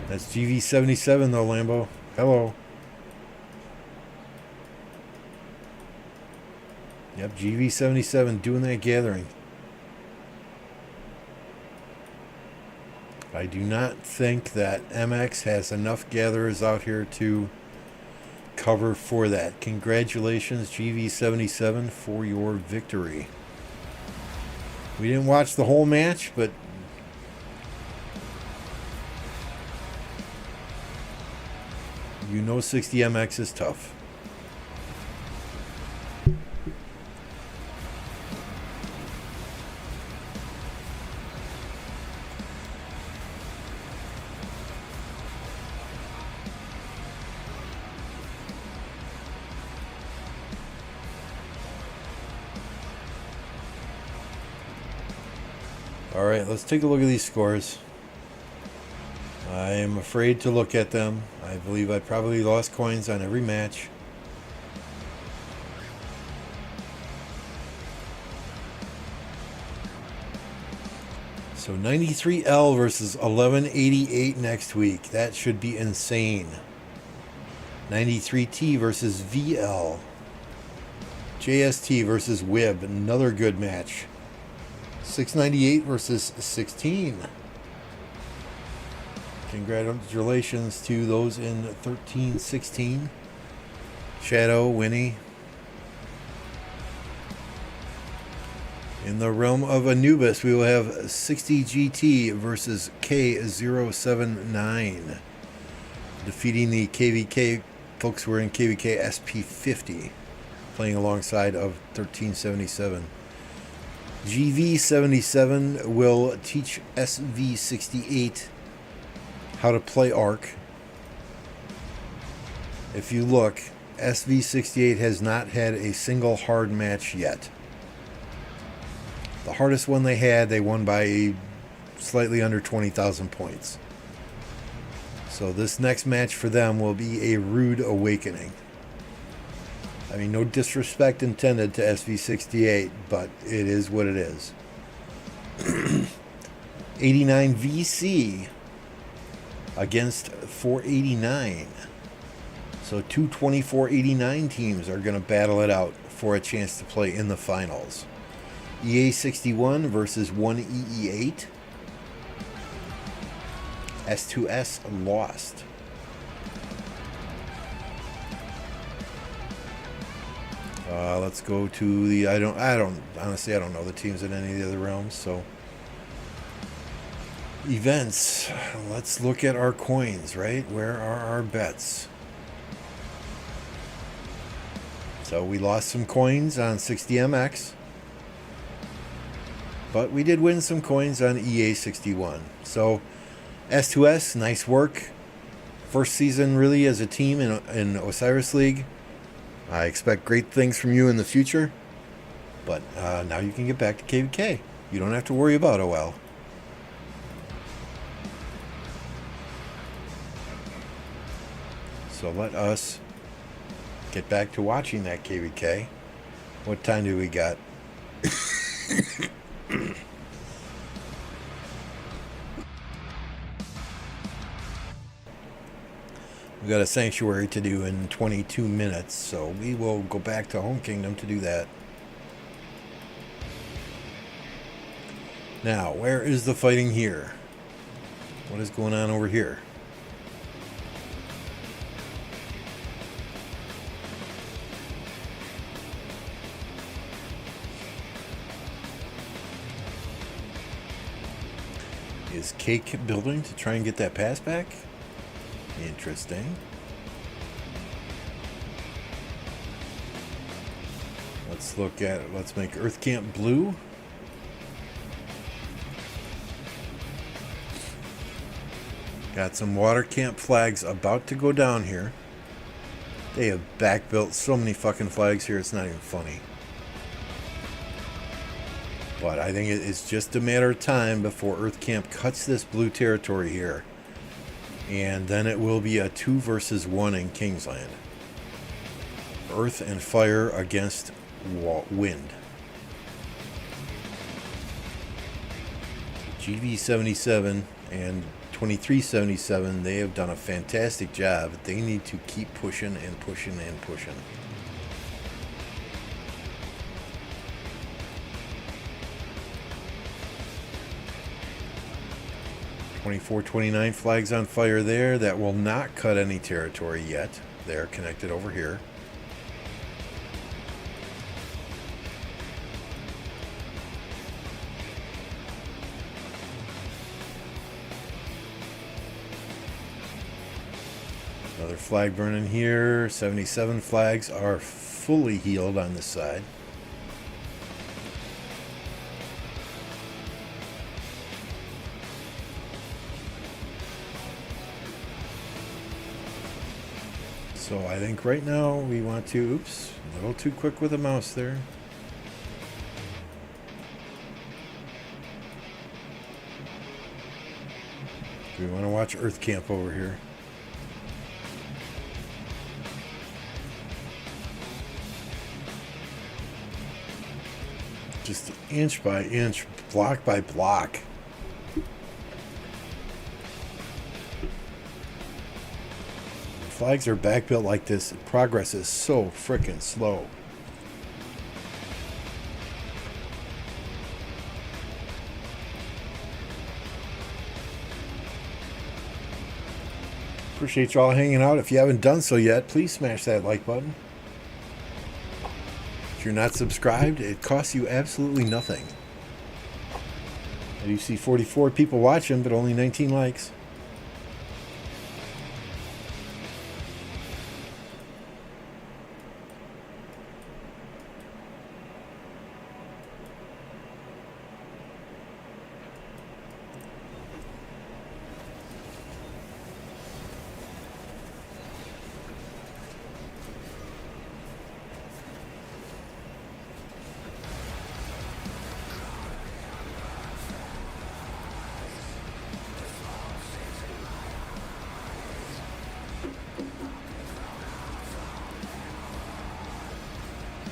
That's GV77 though, Lambo. Hello. Yep, GV77 doing that gathering. I do not think that MX has enough gatherers out here to cover for that. Congratulations, GV77, for your victory. We didn't watch the whole match, but you know 60MX is tough. All right, let's take a look at these scores. I am afraid to look at them. I believe I probably lost coins on every match. So 93L versus 1188 next week. That should be insane. 93T versus VL. JST versus WIB. Another good match. 698 versus 16. Congratulations to those in 1316. Shadow, Winnie. In the realm of Anubis, we will have 60 GT versus K079. Defeating the KvK folks who are in KvK SP50. Playing alongside of 1377. GV77 will teach SV68 how to play Arc. If you look, SV68 has not had a single hard match yet. The hardest one they had, they won by slightly under 20,000 points. So this next match for them will be a rude awakening. I mean, no disrespect intended to SV68, but it is what it is. 89 VC against 489. So two 2489 teams are going to battle it out for a chance to play in the finals. EA61 versus 1EE8. S2S lost. Let's go to the, honestly, I don't know the teams in any of the other realms, so. Events. Let's look at our coins, right? Where are our bets? So we lost some coins on 60MX, but we did win some coins on EA61. So S2S, nice work. First season really as a team in Osiris League. I expect great things from you in the future, but now you can get back to KvK. You don't have to worry about OL. So let us get back to watching that KvK. What time do we got? We've got a sanctuary to do in 22 minutes, so we will go back to Home Kingdom to do that. Now, where is the fighting here? What is going on over here? Is Cake building to try and get that pass back? Interesting. Let's look at it. Let's make Earth Camp blue. Got some water camp flags about to go down here. They have backbuilt so many fucking flags here, it's not even funny. But I think it's just a matter of time before Earth Camp cuts this blue territory here. And then it will be a 2 versus 1 in Kingsland. Earth and fire against wind. GV77 and 2377, they have done a fantastic job. They need to keep pushing and pushing and pushing. 24, 29 flags on fire there. That will not cut any territory yet. They're connected over here. Another flag burning here. 77 flags are fully healed on this side. So I think right now we want to, oops, a little too quick with the mouse there. Do we want to watch Earth Camp over here? Just inch by inch, block by block. Flags are backbuilt like this. Progress is so frickin' slow. Appreciate y'all hanging out. If you haven't done so yet, please smash that like button. If you're not subscribed, it costs you absolutely nothing. You see 44 people watching, but only 19 likes.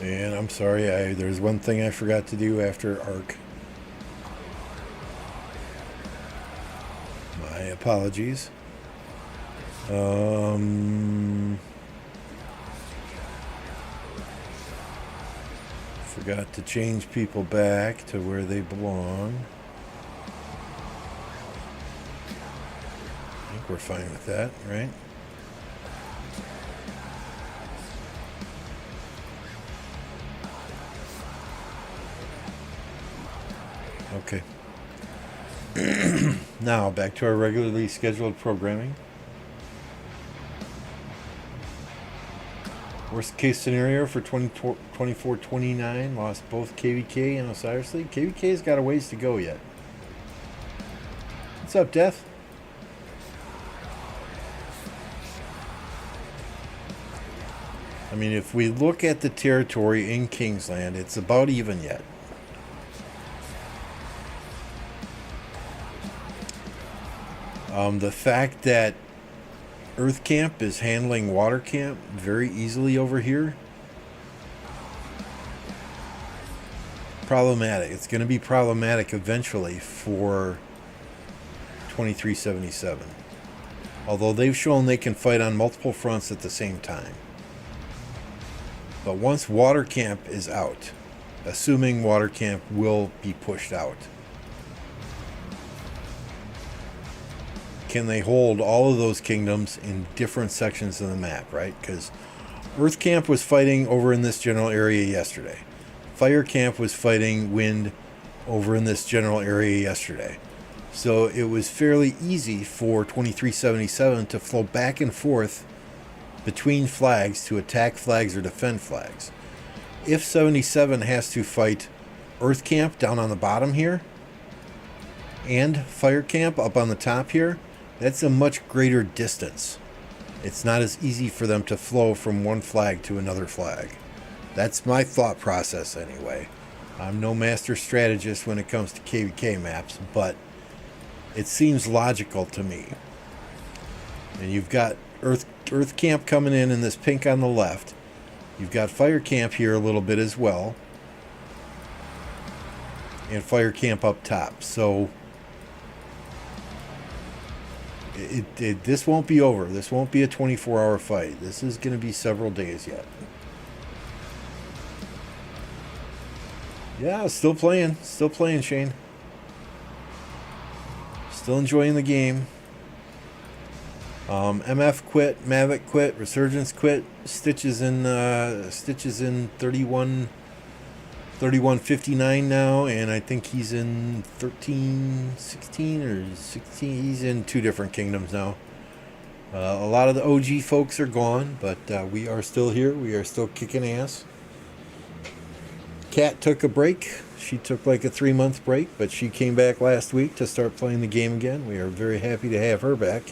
And I'm sorry, there's one thing I forgot to do after ARC. My apologies. Forgot to change people back to where they belong. I think we're fine with that, right? Okay. Now, back to our regularly scheduled programming. Worst case scenario for 24-29, lost both KvK and Osiris League. KvK's got a ways to go yet. What's up, Death? I mean, if we look at the territory in Kingsland, it's about even yet. The fact that Earth Camp is handling Water Camp very easily over here, problematic. It's going to be problematic eventually for 2377. Although they've shown they can fight on multiple fronts at the same time. But once Water Camp is out, assuming Water Camp will be pushed out, can they hold all of those kingdoms in different sections of the map, right? Because Earth Camp was fighting over in this general area yesterday. Fire Camp was fighting Wind over in this general area yesterday. So it was fairly easy for 2377 to flow back and forth between flags to attack flags or defend flags. If 77 has to fight Earth Camp down on the bottom here and Fire Camp up on the top here, that's a much greater distance. It's not as easy for them to flow from one flag to another flag. That's my thought process anyway. I'm no master strategist when it comes to KvK maps, but it seems logical to me. And you've got Earth Camp coming in this pink on the left. You've got Fire Camp here a little bit as well. And Fire Camp up top. So this won't be over. This won't be a 24-hour fight. This is going to be several days yet. Yeah, still playing, Shane. Still enjoying the game. MF quit, Mavic quit, Resurgence quit, Stitches in 3159 now, and I think he's in 1316 or 16. He's in 2 different kingdoms now. A lot of the OG folks are gone, but we are still here. We are still kicking ass. Kat took a break. She took like a 3-month break, but she came back last week to start playing the game again. We are very happy to have her back.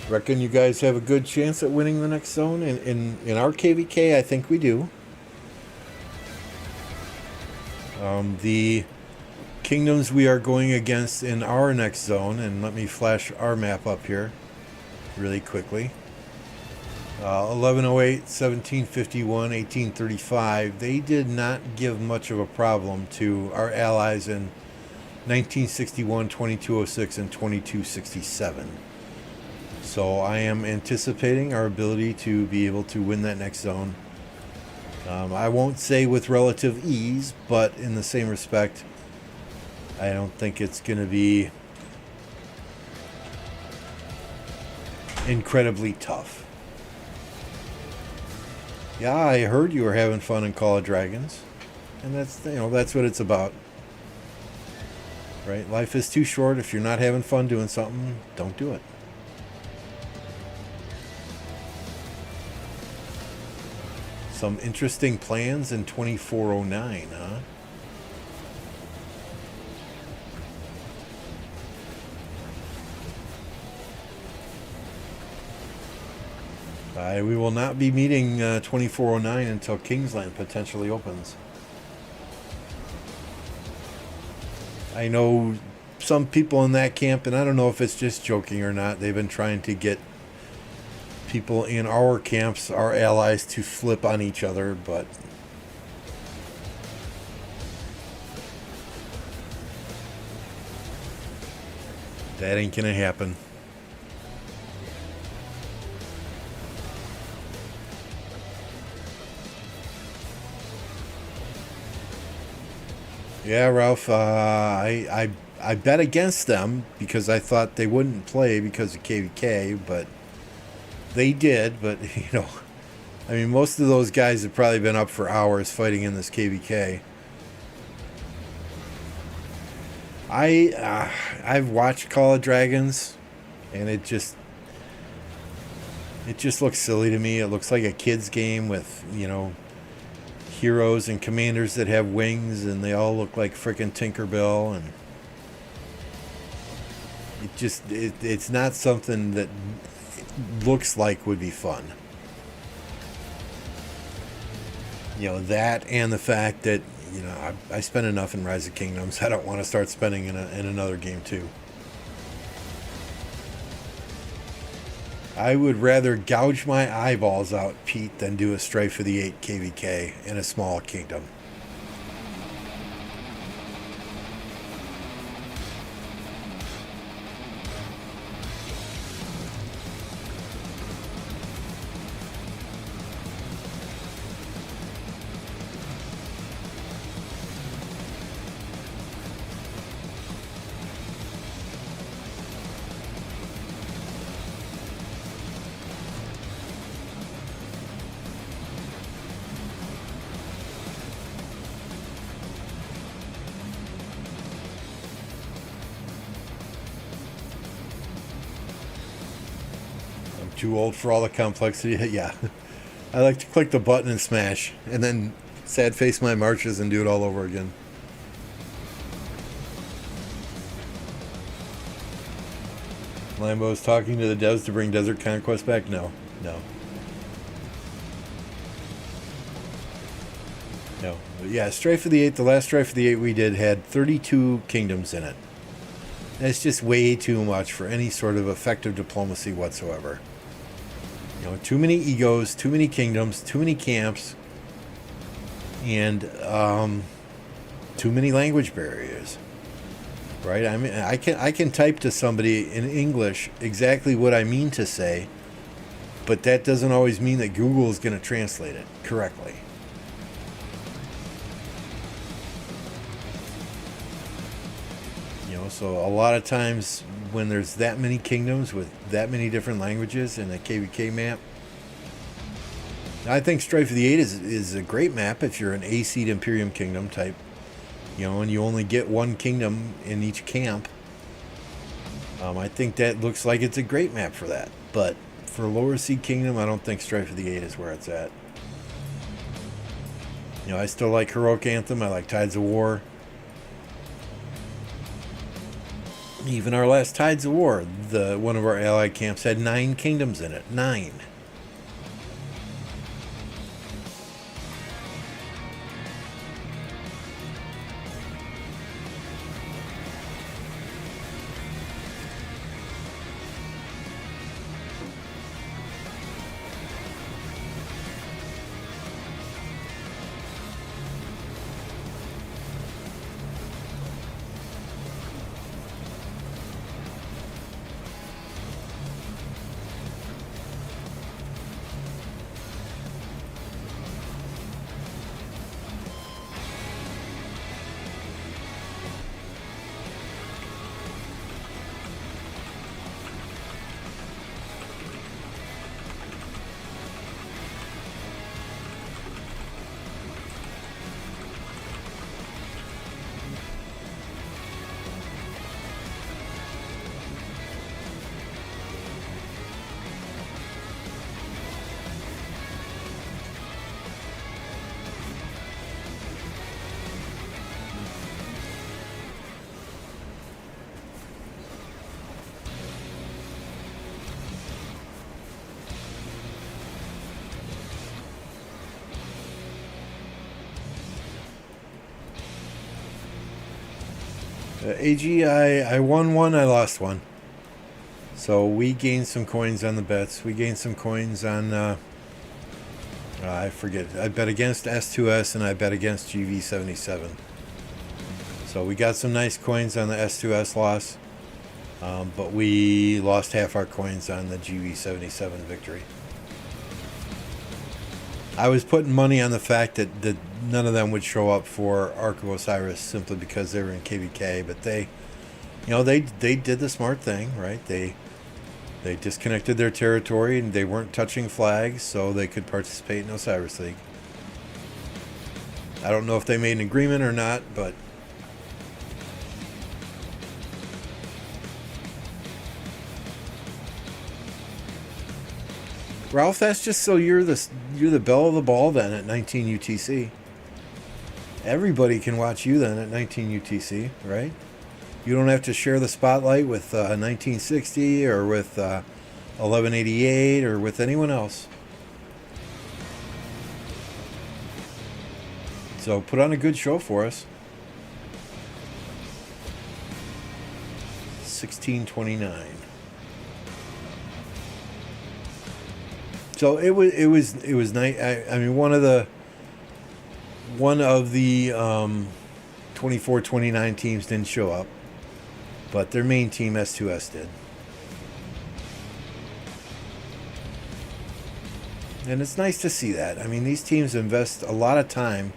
Reckon you guys have a good chance at winning the next zone? In our KvK, I think we do. The kingdoms we are going against in our next zone, and let me flash our map up here really quickly. 1108, 1751, 1835. They did not give much of a problem to our allies in 1961, 2206, and 2267. So I am anticipating our ability to be able to win that next zone. I won't say with relative ease, but in the same respect, I don't think it's going to be incredibly tough. Yeah, I heard you were having fun in Call of Dragons, and that's what it's about, right? Life is too short. If you're not having fun doing something, don't do it. Some interesting plans in 2409, huh? We will not be meeting 2409 until Kingsland potentially opens. I know some people in that camp, and I don't know if it's just joking or not, they've been trying to get people in our camps, our allies, to flip on each other, but that ain't gonna happen. Yeah, Ralph, I bet against them because I thought they wouldn't play because of KvK, but they did. But, I mean, most of those guys have probably been up for hours fighting in this KvK. I've watched Call of Dragons, and it just looks silly to me. It looks like a kid's game with, heroes and commanders that have wings, and they all look like frickin' Tinkerbell, and it's not something that looks like would be fun. That and the fact that I spent enough in Rise of Kingdoms. I don't want to start spending in another game too. I would rather gouge my eyeballs out, Pete, than do a Strife for the 8 KvK in a small kingdom. Too old for all the complexity. Yeah. I like to click the button and smash, and then sad face my marches and do it all over again. Lambo's talking to the devs to bring Desert Conquest back? No. But yeah, Strife for the 8, the last Strife for the 8 we did had 32 kingdoms in it. That's just way too much for any sort of effective diplomacy whatsoever. Too many egos, too many kingdoms, too many camps, and too many language barriers. Right? I mean, I can type to somebody in English exactly what I mean to say, but that doesn't always mean that Google is going to translate it correctly. So a lot of times when there's that many kingdoms with that many different languages in a KvK map, I think Strife of the Eight is a great map if you're an A-seed Imperium Kingdom type, and you only get one kingdom in each camp. I think that looks like it's a great map for that. But for a lower seed kingdom, I don't think Strife of the Eight is where it's at. I still like Heroic Anthem. I like Tides of War. Even our last Tides of War, one of our allied camps had 9 kingdoms in it. 9. AG, I won one, I lost one. So we gained some coins on the bets. We gained some coins on, I forget. I bet against S2S and I bet against GV77. So we got some nice coins on the S2S loss. But we lost half our coins on the GV77 victory. I was putting money on the fact that none of them would show up for Ark of Osiris simply because they were in KvK, but they did the smart thing, right? They disconnected their territory and they weren't touching flags, so they could participate in Osiris League. I don't know if they made an agreement or not, but Ralph, that's just so you're the belle of the ball then at 19 UTC. Everybody can watch you then at 19 UTC, right? You don't have to share the spotlight with 1960 or with 1188 or with anyone else. So put on a good show for us. 1629. So it was nice. I mean, one of the 24-29 teams didn't show up, but their main team S2S did. And it's nice to see that. I mean, these teams invest a lot of time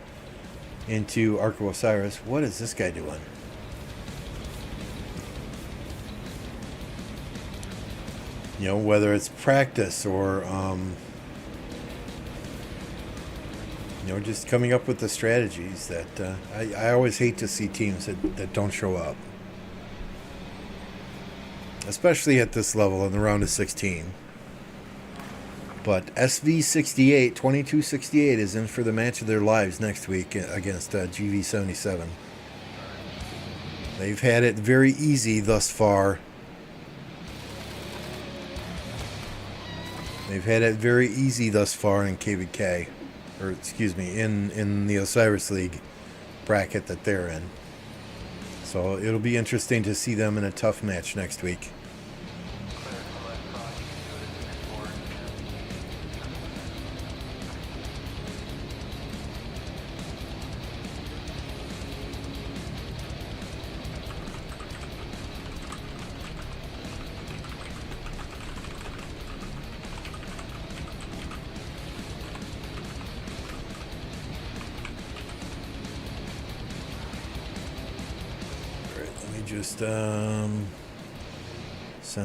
into Ark of Osiris. What is this guy doing? Whether it's practice or, just coming up with the strategies that I always hate to see teams that don't show up. Especially at this level in the round of 16. But SV68, 2268 is in for the match of their lives next week against GV77. They've had it very easy thus far. They've had it very easy thus far in KvK, or excuse me, in the Osiris League bracket that they're in. So it'll be interesting to see them in a tough match next week. Let me just send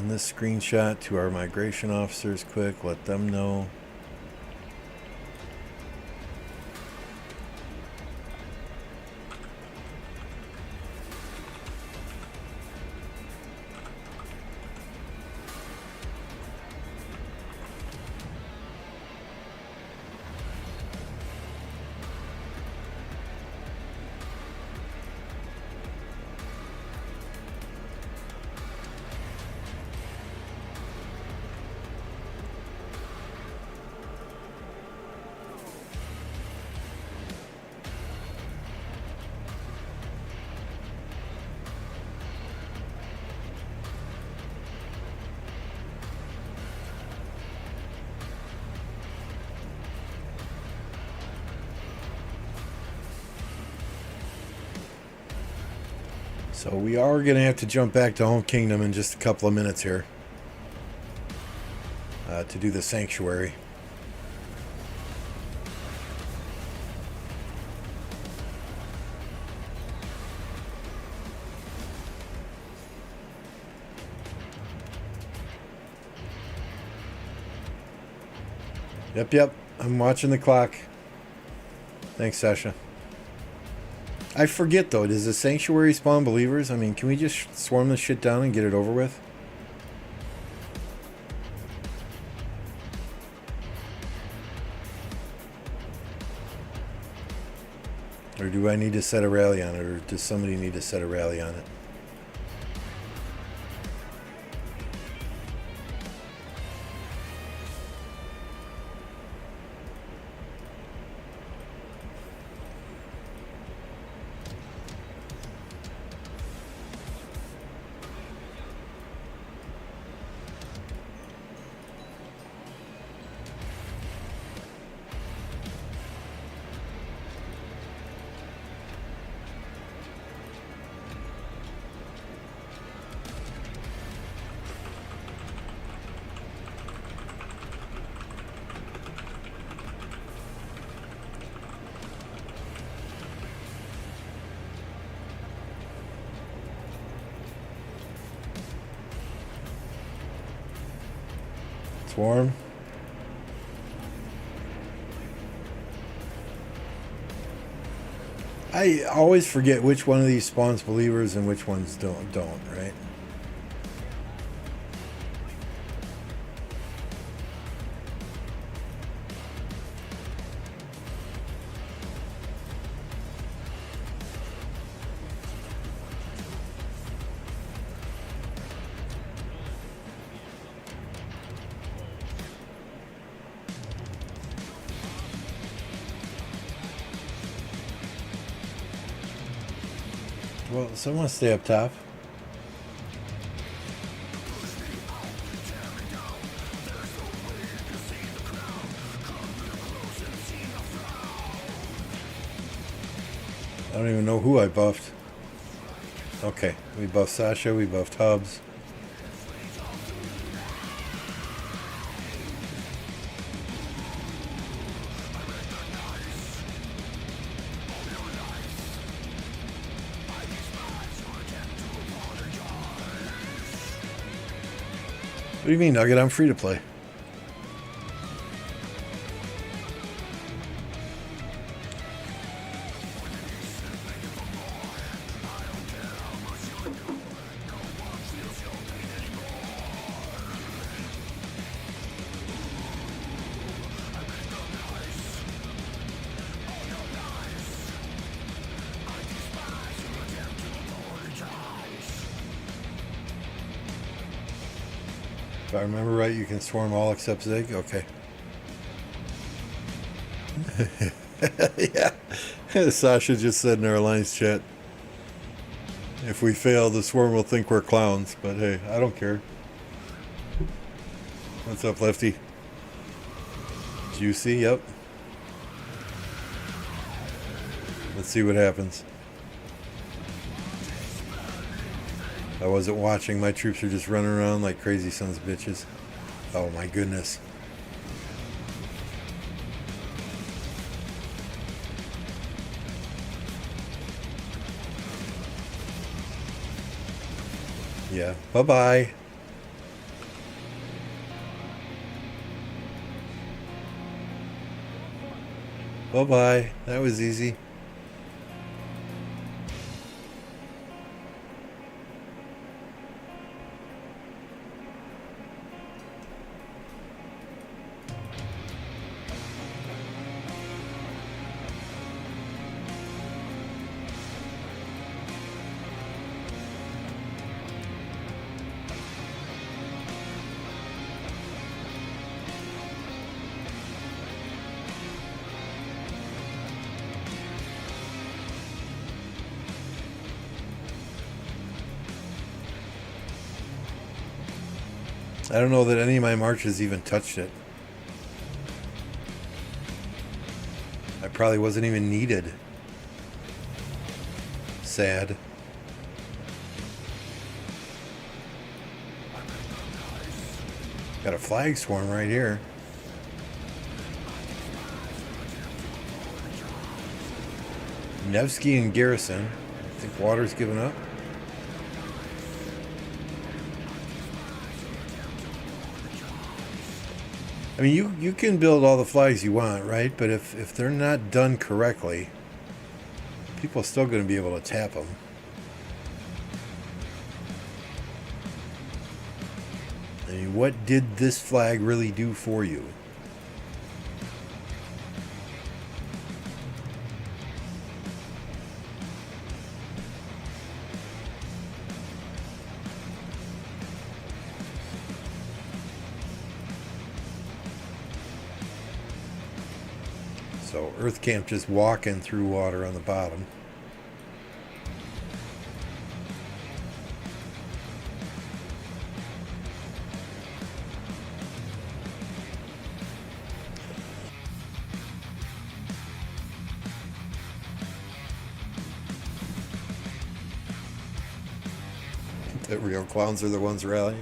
this screenshot to our migration officers quick. Let them know. So we are going to have to jump back to Home Kingdom in just a couple of minutes here to do the sanctuary. Yep. I'm watching the clock. Thanks, Sasha. I forget, though. Does the sanctuary spawn believers? I mean, can we just swarm this shit down and get it over with? Or do I need to set a rally on it? Or does somebody need to set a rally on it? Swarm. I always forget which one of these spawns believers and which ones don't, right? Well, someone stay up top. I don't even know who I buffed. Okay, we buffed Sasha, we buffed Hubs. What do you mean, Nugget? I'm free to play. If I remember right, you can swarm all except Zig? Okay. Yeah. Sasha just said in our alliance chat, if we fail, the swarm will think we're clowns. But hey, I don't care. What's up, Lefty? Juicy, yep. Let's see what happens. I wasn't watching. My troops are just running around like crazy sons of bitches. Oh my goodness. Yeah. Bye-bye. Bye-bye. That was easy. I don't know that any of my marches even touched it. I probably wasn't even needed. Sad. Got a flag swarm right here. Nevsky and Garrison. I think water's given up. I mean, you can build all the flags you want, right? But if they're not done correctly, people are still going to be able to tap them. I mean, what did this flag really do for you? So Earth Camp just walking through water on the bottom. The real clowns are the ones rallying.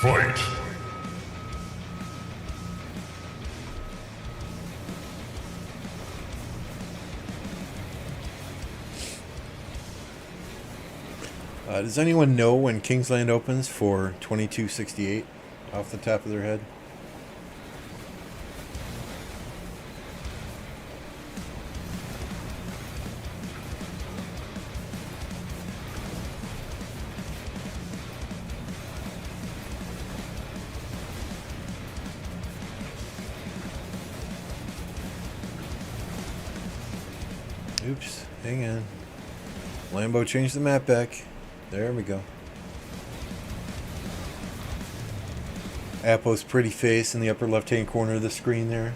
Fight! Does anyone know when Kingsland opens for 2268 off the top of their head? Oops, hang on. Lambo changed the map back. There we go. Apo's pretty face in the upper left-hand corner of the screen there.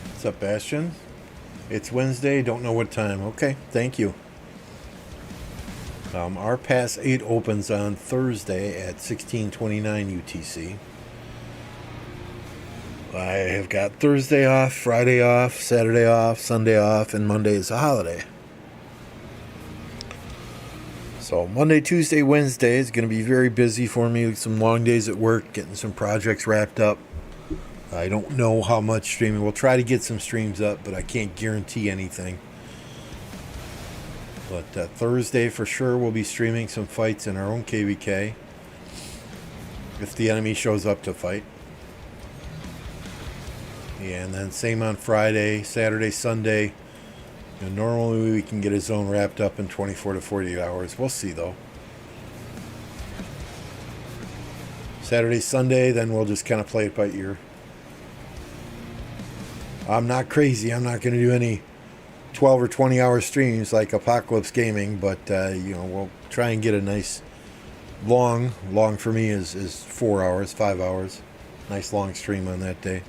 What's up, Bastion? It's Wednesday, don't know what time. Okay, thank you. Our Pass 8 opens on Thursday at 16:29 UTC. I have got Thursday off, Friday off, Saturday off, Sunday off, and Monday is a holiday. So Monday, Tuesday, Wednesday is going to be very busy for me. Some long days at work, getting some projects wrapped up. I don't know how much streaming. We'll try to get some streams up, but I can't guarantee anything. But Thursday for sure we'll be streaming some fights in our own KvK. If the enemy shows up to fight. Yeah, and then same on Friday, Saturday, Sunday. You know, normally we can get a zone wrapped up in 24 to 48 hours. We'll see though. Saturday, Sunday, then we'll just kind of play it by ear. I'm not crazy. I'm not going to do any 12 or 20 hour streams like Apocalypse Gaming, but you know, we'll try and get a nice long for me is 4 hours, 5 hours. Nice long stream on that day.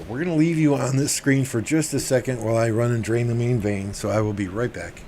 we're going to leave you on this screen for just a second while I run and drain the main vein, so I will be right back.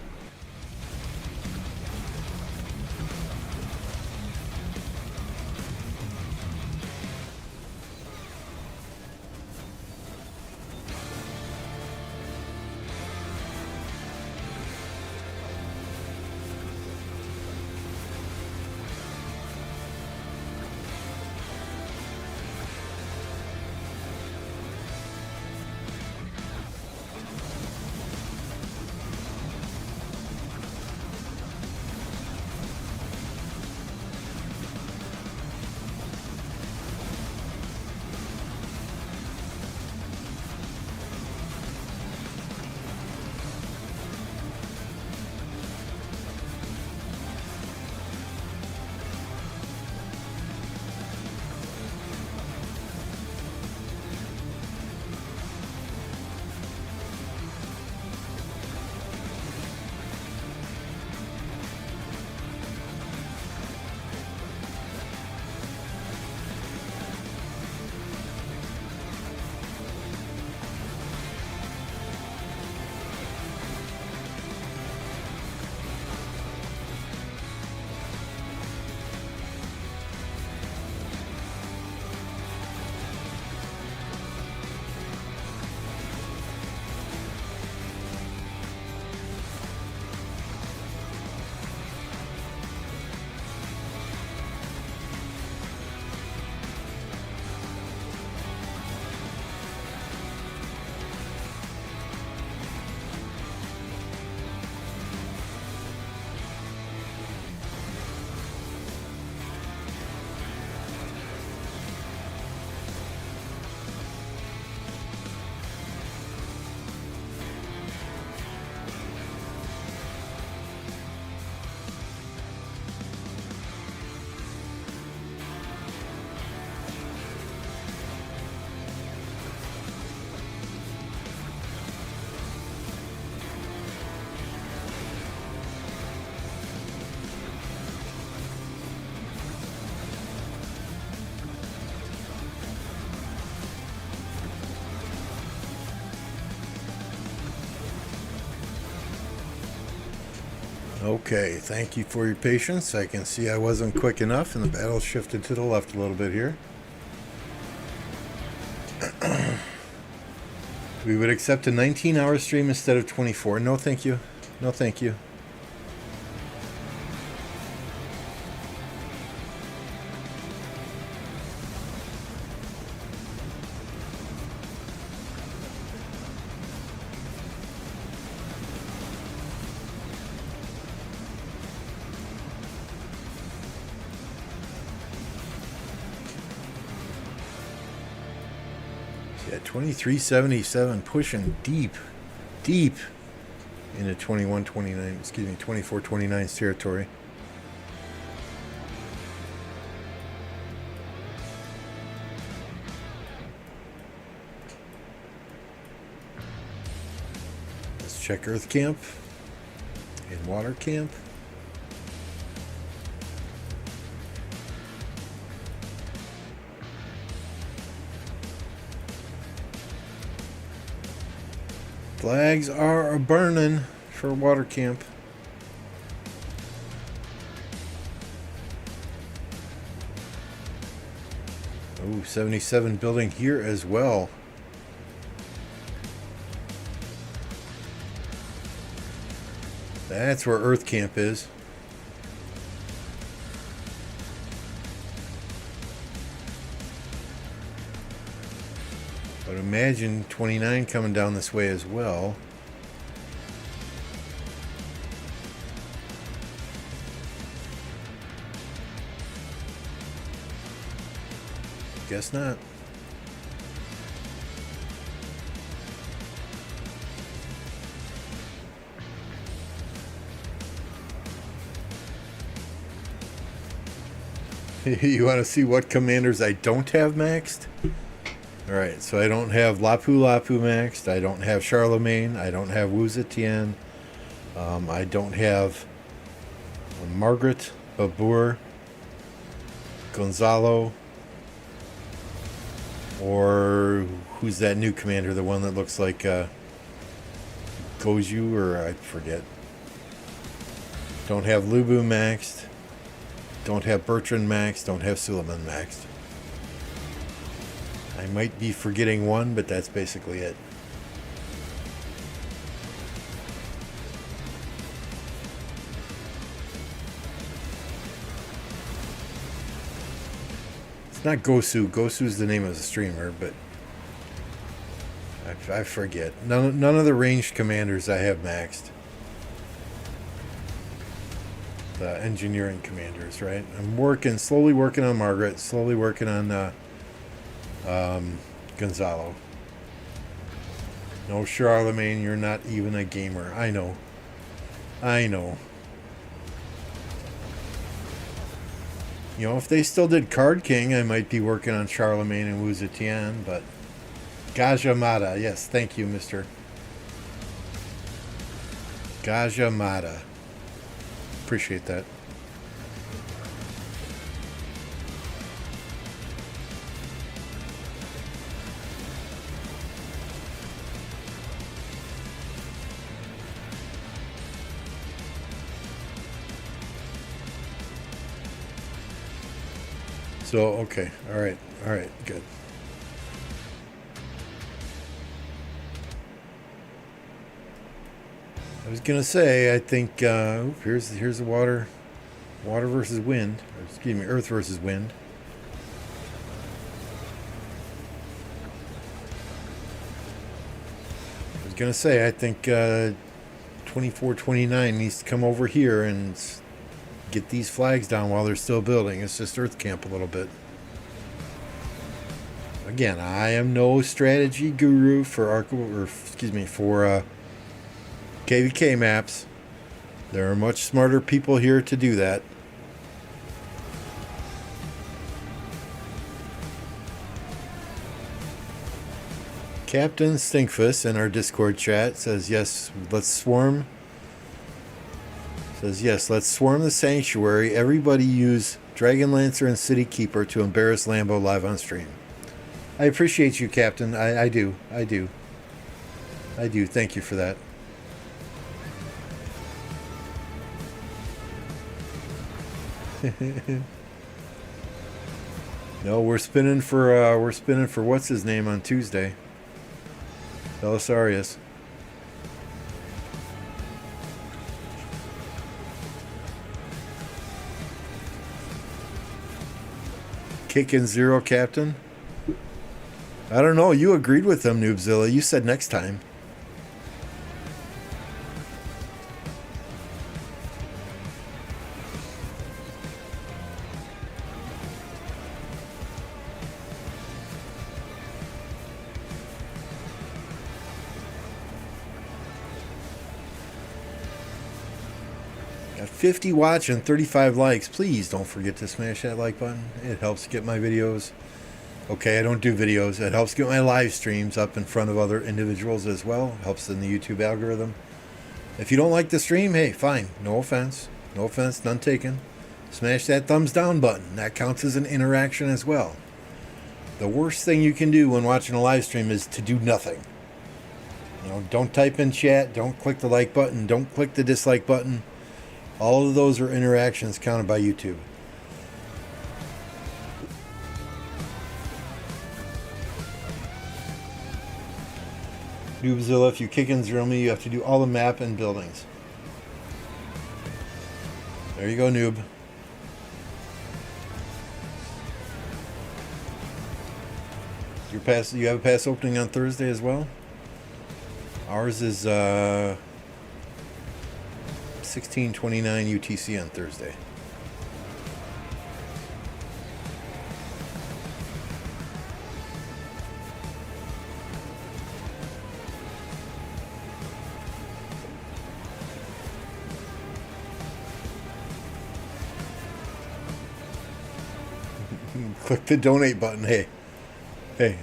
Okay, thank you for your patience. I can see I wasn't quick enough and the battle shifted to the left a little bit here. We would accept a 19-hour stream instead of 24. No, thank you. No, thank you. Yeah, 2377 pushing deep into 2429's territory. Let's check Earth Camp and Water Camp. Flags are a-burning for Water Camp. Oh, 77 building here as well. That's where Earth Camp is. But imagine 29 coming down this way as well. Guess not. You want to see what commanders I don't have maxed? Alright, so I don't have Lapu Lapu maxed, I don't have Charlemagne, I don't have Wu Zetian, I don't have Margaret, Babur, Gonzalo, or who's that new commander? The one that looks like Goju, or I forget. Don't have Lubu maxed. Don't have Bertrand maxed. Don't have Suleiman maxed. I might be forgetting one, but that's basically it. It's not Gosu. Gosu's the name of the streamer, but I forget. None of the ranged commanders I have maxed. The engineering commanders, right? I'm slowly working on Margaret, slowly working on Gonzalo. No, Charlemagne, you're not even a gamer. I know. You know, if they still did Card King, I might be working on Charlemagne and Wu Zetian, but Gajamada, yes, thank you, Mr. Gajamada. Appreciate that. So, okay, all right, good. I was gonna say, I think here's the water versus wind. Or excuse me, earth versus wind. I was gonna say, I think 2429 needs to come over here and get these flags down while they're still building. It's just earth camp a little bit. Again, I am no strategy guru for KvK maps. There are much smarter people here to do that. Captain Stinkfus in our Discord chat says, yes, let's swarm. Says, yes, let's swarm the sanctuary. Everybody use Dragon Lancer and City Keeper to embarrass Lambo live on stream. I appreciate you, Captain. I do. Thank you for that. No, we're spinning for what's his name on Tuesday. Belisarius. Kicking zero, Captain. I don't know. You agreed with them, Noobzilla. You said next time. Got 50 watch and 35 likes. Please don't forget to smash that like button. It helps get my videos. Okay, I don't do videos. It helps get my live streams up in front of other individuals as well. Helps in the YouTube algorithm. If you don't like the stream, hey, fine. No offense. No offense, none taken. Smash that thumbs down button. That counts as an interaction as well. The worst thing you can do when watching a live stream is to do nothing. You know, don't type in chat. Don't click the like button. Don't click the dislike button. All of those are interactions counted by YouTube. Noobzilla, if you kick in zero me, you have to do all the map and buildings. There you go, noob. You have a pass opening on Thursday as well? Ours is 1629 UTC on Thursday. Click the donate button. Hey,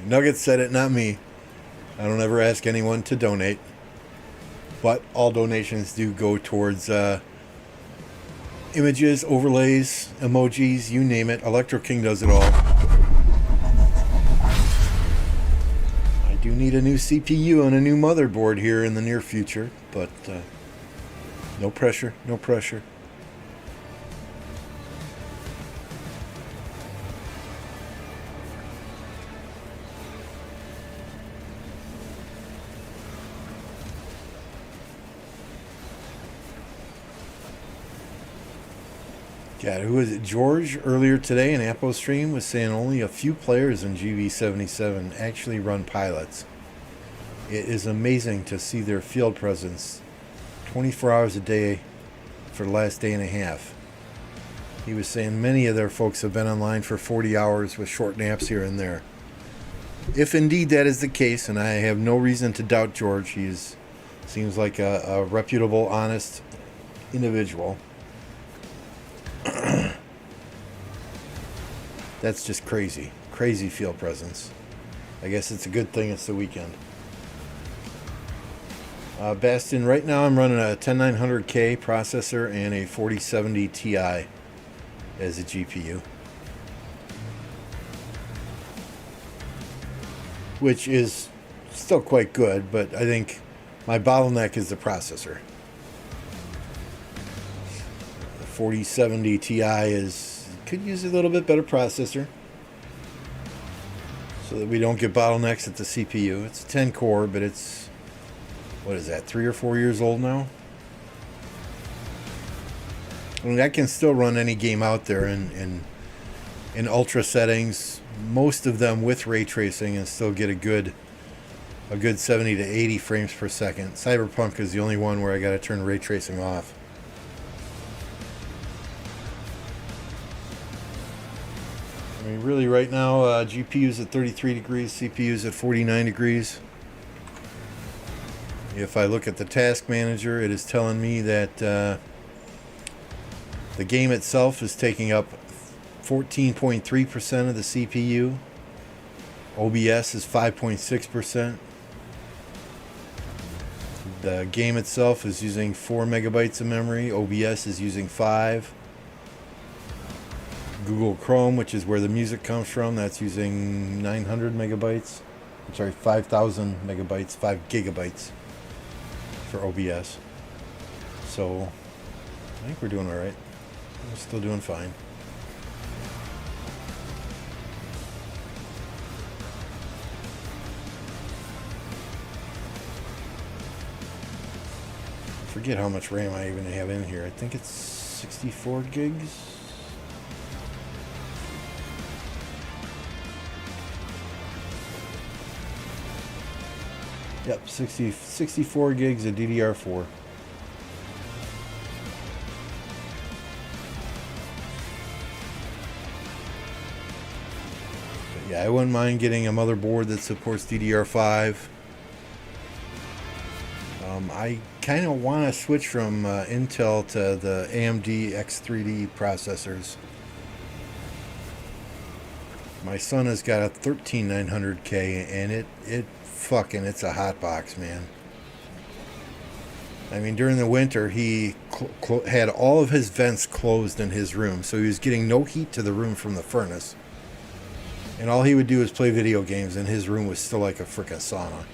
Nugget said it, not me. I don't ever ask anyone to donate. But all donations do go towards images, overlays, emojis, you name it. Electro King does it all. I do need a new CPU and a new motherboard here in the near future, but no pressure, no pressure. God, who was it? George earlier today in Apple Stream was saying only a few players in GV77 actually run pilots. It is amazing to see their field presence 24 hours a day for the last day and a half. He was saying many of their folks have been online for 40 hours with short naps here and there. If indeed that is the case, and I have no reason to doubt George, he seems like a reputable, honest individual. That's just crazy. Crazy field presence. I guess it's a good thing it's the weekend. Bastion, right now I'm running a 10900K processor and a 4070 Ti as a GPU. Which is still quite good, but I think my bottleneck is the processor. The 4070 Ti could use a little bit better processor so that we don't get bottlenecks at the CPU. It's a 10 core, but it's, what is that, 3 or 4 years old now? I mean, I can still run any game out there in ultra settings, most of them with ray tracing, and still get a good 70 to 80 frames per second. Cyberpunk is the only one where I got to turn ray tracing off. I mean, really right now, GPU's at 33 degrees, CPU's at 49 degrees. If I look at the task manager, it is telling me that the game itself is taking up 14.3% of the CPU. OBS is 5.6%. The game itself is using 4 megabytes of memory. OBS is using 5. Google Chrome, which is where the music comes from, that's using 900 megabytes. I'm sorry, 5,000 megabytes, 5 gigabytes for OBS. So, I think we're doing all right. We're still doing fine. Forget how much RAM I even have in here. I think it's 64 gigs. Yep, 64 gigs of DDR4. But yeah, I wouldn't mind getting a motherboard that supports DDR5. I kind of want to switch from Intel to the AMD X3D processors. My son has got a 13900K, and it's a hot box, man. I mean, during the winter, he had all of his vents closed in his room, so he was getting no heat to the room from the furnace. And all he would do is play video games, and his room was still like a frickin' sauna.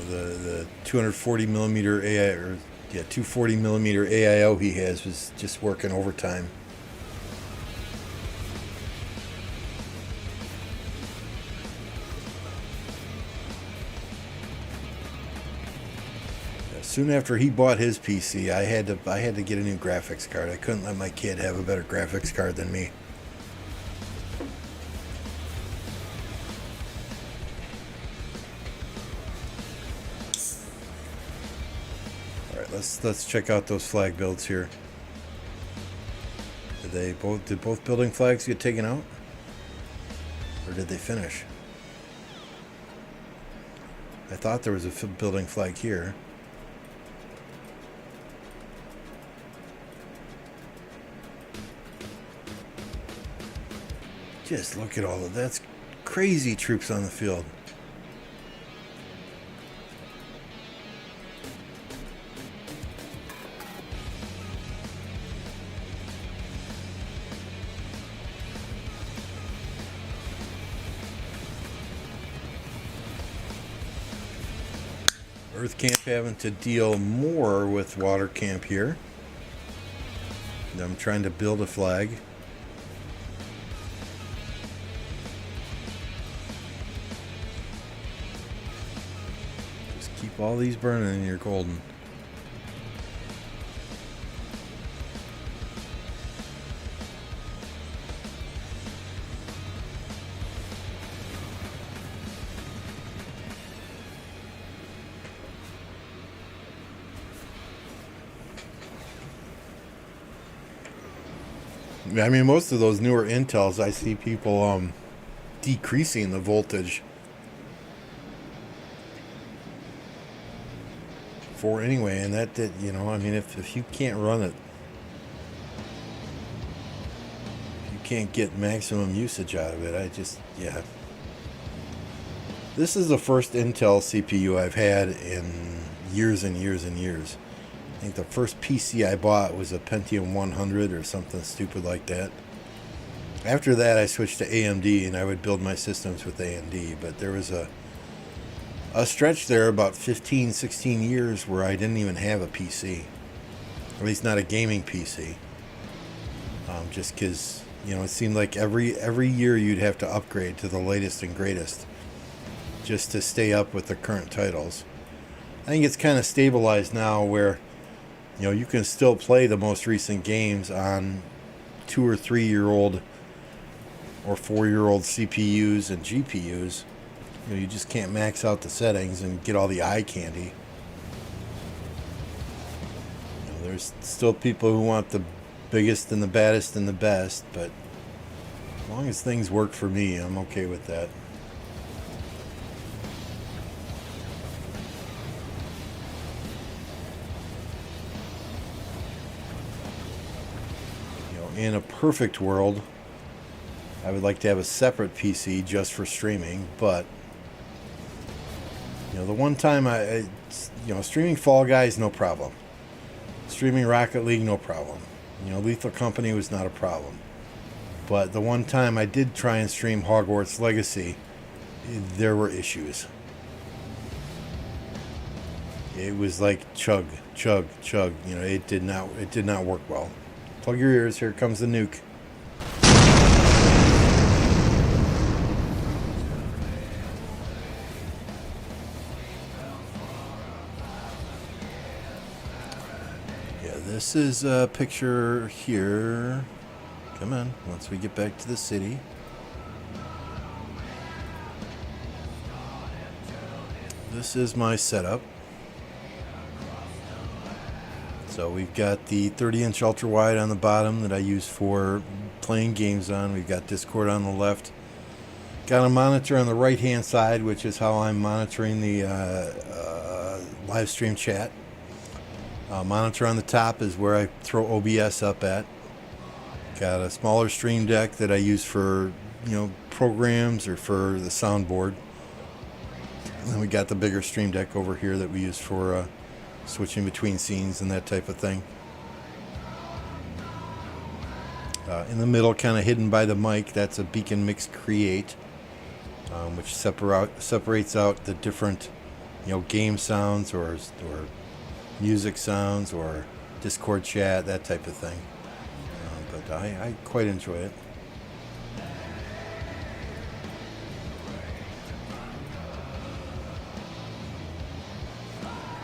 The 240 millimeter AI, or 240 millimeter AIO he has was just working overtime. Soon after he bought his PC, I had to get a new graphics card. I couldn't let my kid have a better graphics card than me. All right, let's check out those flag builds here. Did both building flags get taken out, or did they finish? I thought there was a building flag here. Just look at all of that's crazy troops on the field. Earth Camp having to deal more with Water Camp here. I'm trying to build a flag. Just keep all these burning and you're golden. I mean, most of those newer Intels, I see people decreasing the voltage for anyway, and that you know, I mean, if you can't run it, if you can't get maximum usage out of it, yeah. This is the first Intel CPU I've had in years and years and years. I think the first PC I bought was a Pentium 100 or something stupid like that. After that, I switched to AMD, and I would build my systems with AMD. But there was a stretch there, about 15, 16 years, where I didn't even have a PC. At least not a gaming PC. Just because, you know, it seemed like every year you'd have to upgrade to the latest and greatest just to stay up with the current titles. I think it's kind of stabilized now where, you know, you can still play the most recent games on 2 or 3 year old or 4 year old CPUs and GPUs. You know, you just can't max out the settings and get all the eye candy. You know, there's still people who want the biggest and the baddest and the best, but as long as things work for me, I'm okay with that. In a perfect world, I would like to have a separate PC just for streaming, but you know, the one time streaming Fall Guys, no problem. Streaming Rocket League, no problem. You know, Lethal Company was not a problem. But the one time I did try and stream Hogwarts Legacy, there were issues. It was like chug, chug, chug. You know, it did not work well. Plug your ears, here comes the nuke. Yeah, this is a picture here. Come on, once we get back to the city. This is my setup. So we've got the 30-inch ultra-wide on the bottom that I use for playing games on. We've got Discord on the left. Got a monitor on the right-hand side, which is how I'm monitoring the live stream chat. Monitor on the top is where I throw OBS up at. Got a smaller stream deck that I use for, you know, programs or for the soundboard. And then we got the bigger stream deck over here that we use for switching between scenes and that type of thing. In the middle, kind of hidden by the mic, that's a Beacon Mix Create, which separates out the different, you know, game sounds or music sounds or Discord chat, that type of thing. But I quite enjoy it.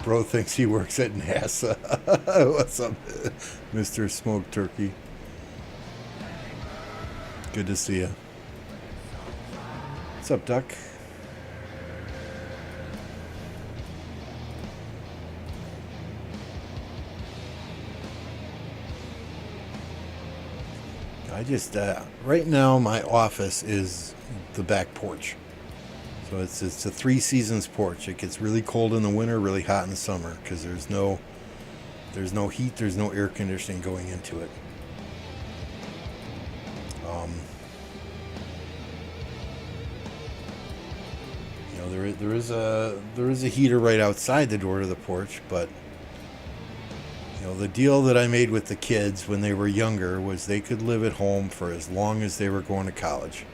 Bro thinks he works at NASA. What's up, Mr. Smoke Turkey? Good to see you. What's up, Duck? I just, right now my office is the back porch. So it's a 3 seasons porch. It gets really cold in the winter, really hot in the summer, because there's no heat, there's no air conditioning going into it. You know, there is a heater right outside the door to the porch, but you know, the deal that I made with the kids when they were younger was they could live at home for as long as they were going to college.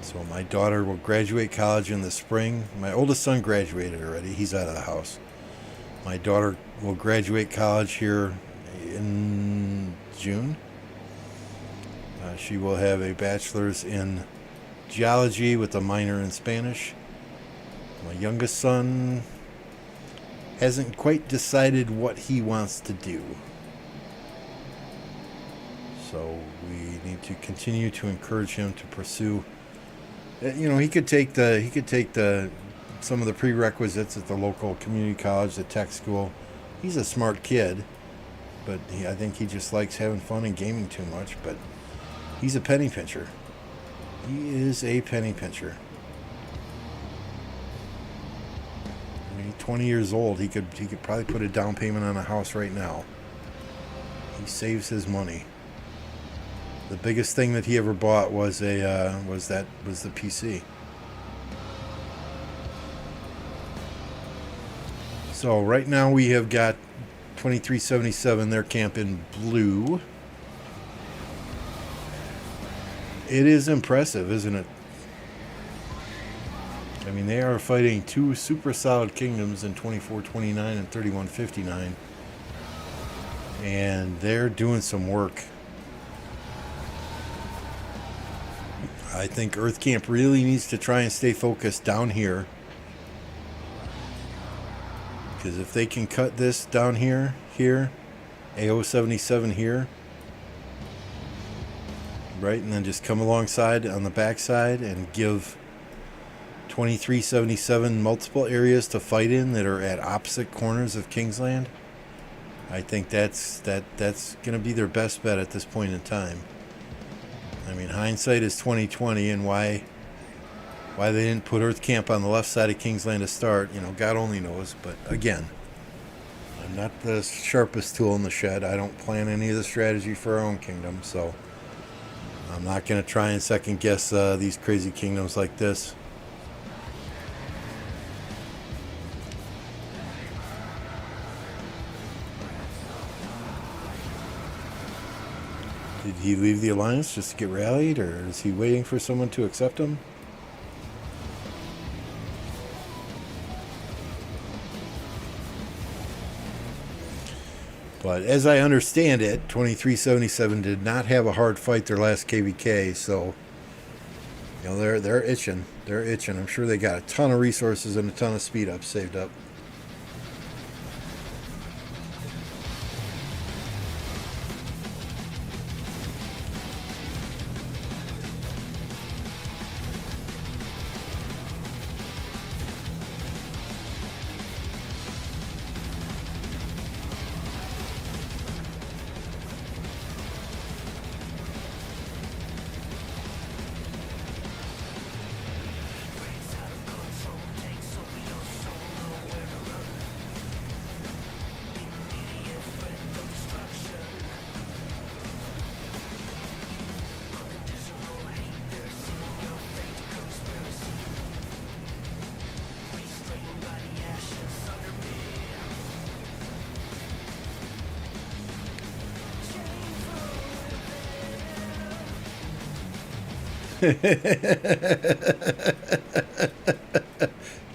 So So my daughter will graduate college in the spring. My oldest son graduated already. He's out of the house. My daughter will graduate college here in June. She will have a bachelor's in geology with a minor in Spanish. My youngest son hasn't quite decided what he wants to do. So we need to continue to encourage him to pursue. He could take some of the prerequisites at the local community college, the tech school. He's a smart kid, but I think he just likes having fun and gaming too much. But he's a penny pincher. He is a penny pincher. I mean, 20 years old. He could probably put a down payment on a house right now. He saves his money. The biggest thing that he ever bought was the PC. So right now we have got 2377, their camp in blue. It is impressive, isn't it? I mean, they are fighting two super solid kingdoms in 2429 and 3159. And they're doing some work. I think Earth Camp really needs to try and stay focused down here. Because if they can cut this down here, AO77 here, right, and then just come alongside on the backside and give 2377 multiple areas to fight in that are at opposite corners of Kingsland, I think that's going to be their best bet at this point in time. I mean, hindsight is 2020, and why they didn't put Earth Camp on the left side of Kingsland to start, God only knows. But again, I'm not the sharpest tool in the shed. I don't plan any of the strategy for our own kingdom, so I'm not going to try and second guess these crazy kingdoms like this. Did he leave the alliance just to get rallied, or is he waiting for someone to accept him? But as I understand it, 2377 did not have a hard fight their last KvK, so they're itching. They're itching. I'm sure they got a ton of resources and a ton of speed ups saved up.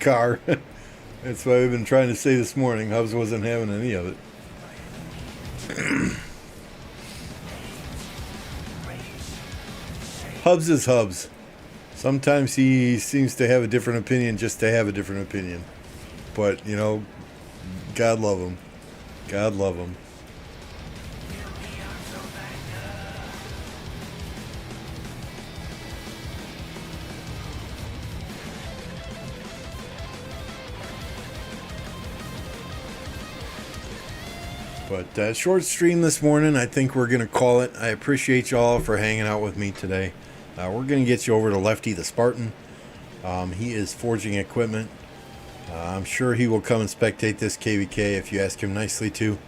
Car. That's what I've been trying to say this morning. Hubs wasn't having any of it. Hubs is Hubs. Sometimes he seems to have a different opinion just to have a different opinion. But, God love him. God love him. But short stream this morning, I think we're going to call it. I appreciate y'all for hanging out with me today. We're going to get you over to Lefty the Spartan. He is forging equipment. I'm sure he will come and spectate this KvK if you ask him nicely to.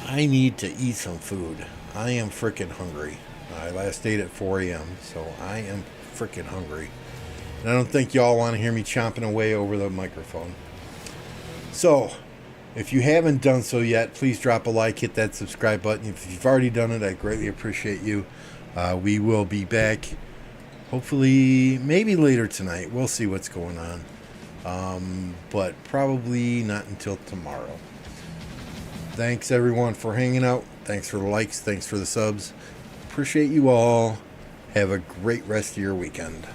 I need to eat some food. I am freaking hungry. I last ate at 4 a.m., so I am freaking hungry. And I don't think y'all want to hear me chomping away over the microphone. So, if you haven't done so yet, please drop a like, hit that subscribe button. If you've already done it, I greatly appreciate you. We will be back Hopefully, maybe later tonight. We'll see what's going on. But probably not until tomorrow. Thanks, everyone, for hanging out. Thanks for the likes. Thanks for the subs. Appreciate you all. Have a great rest of your weekend.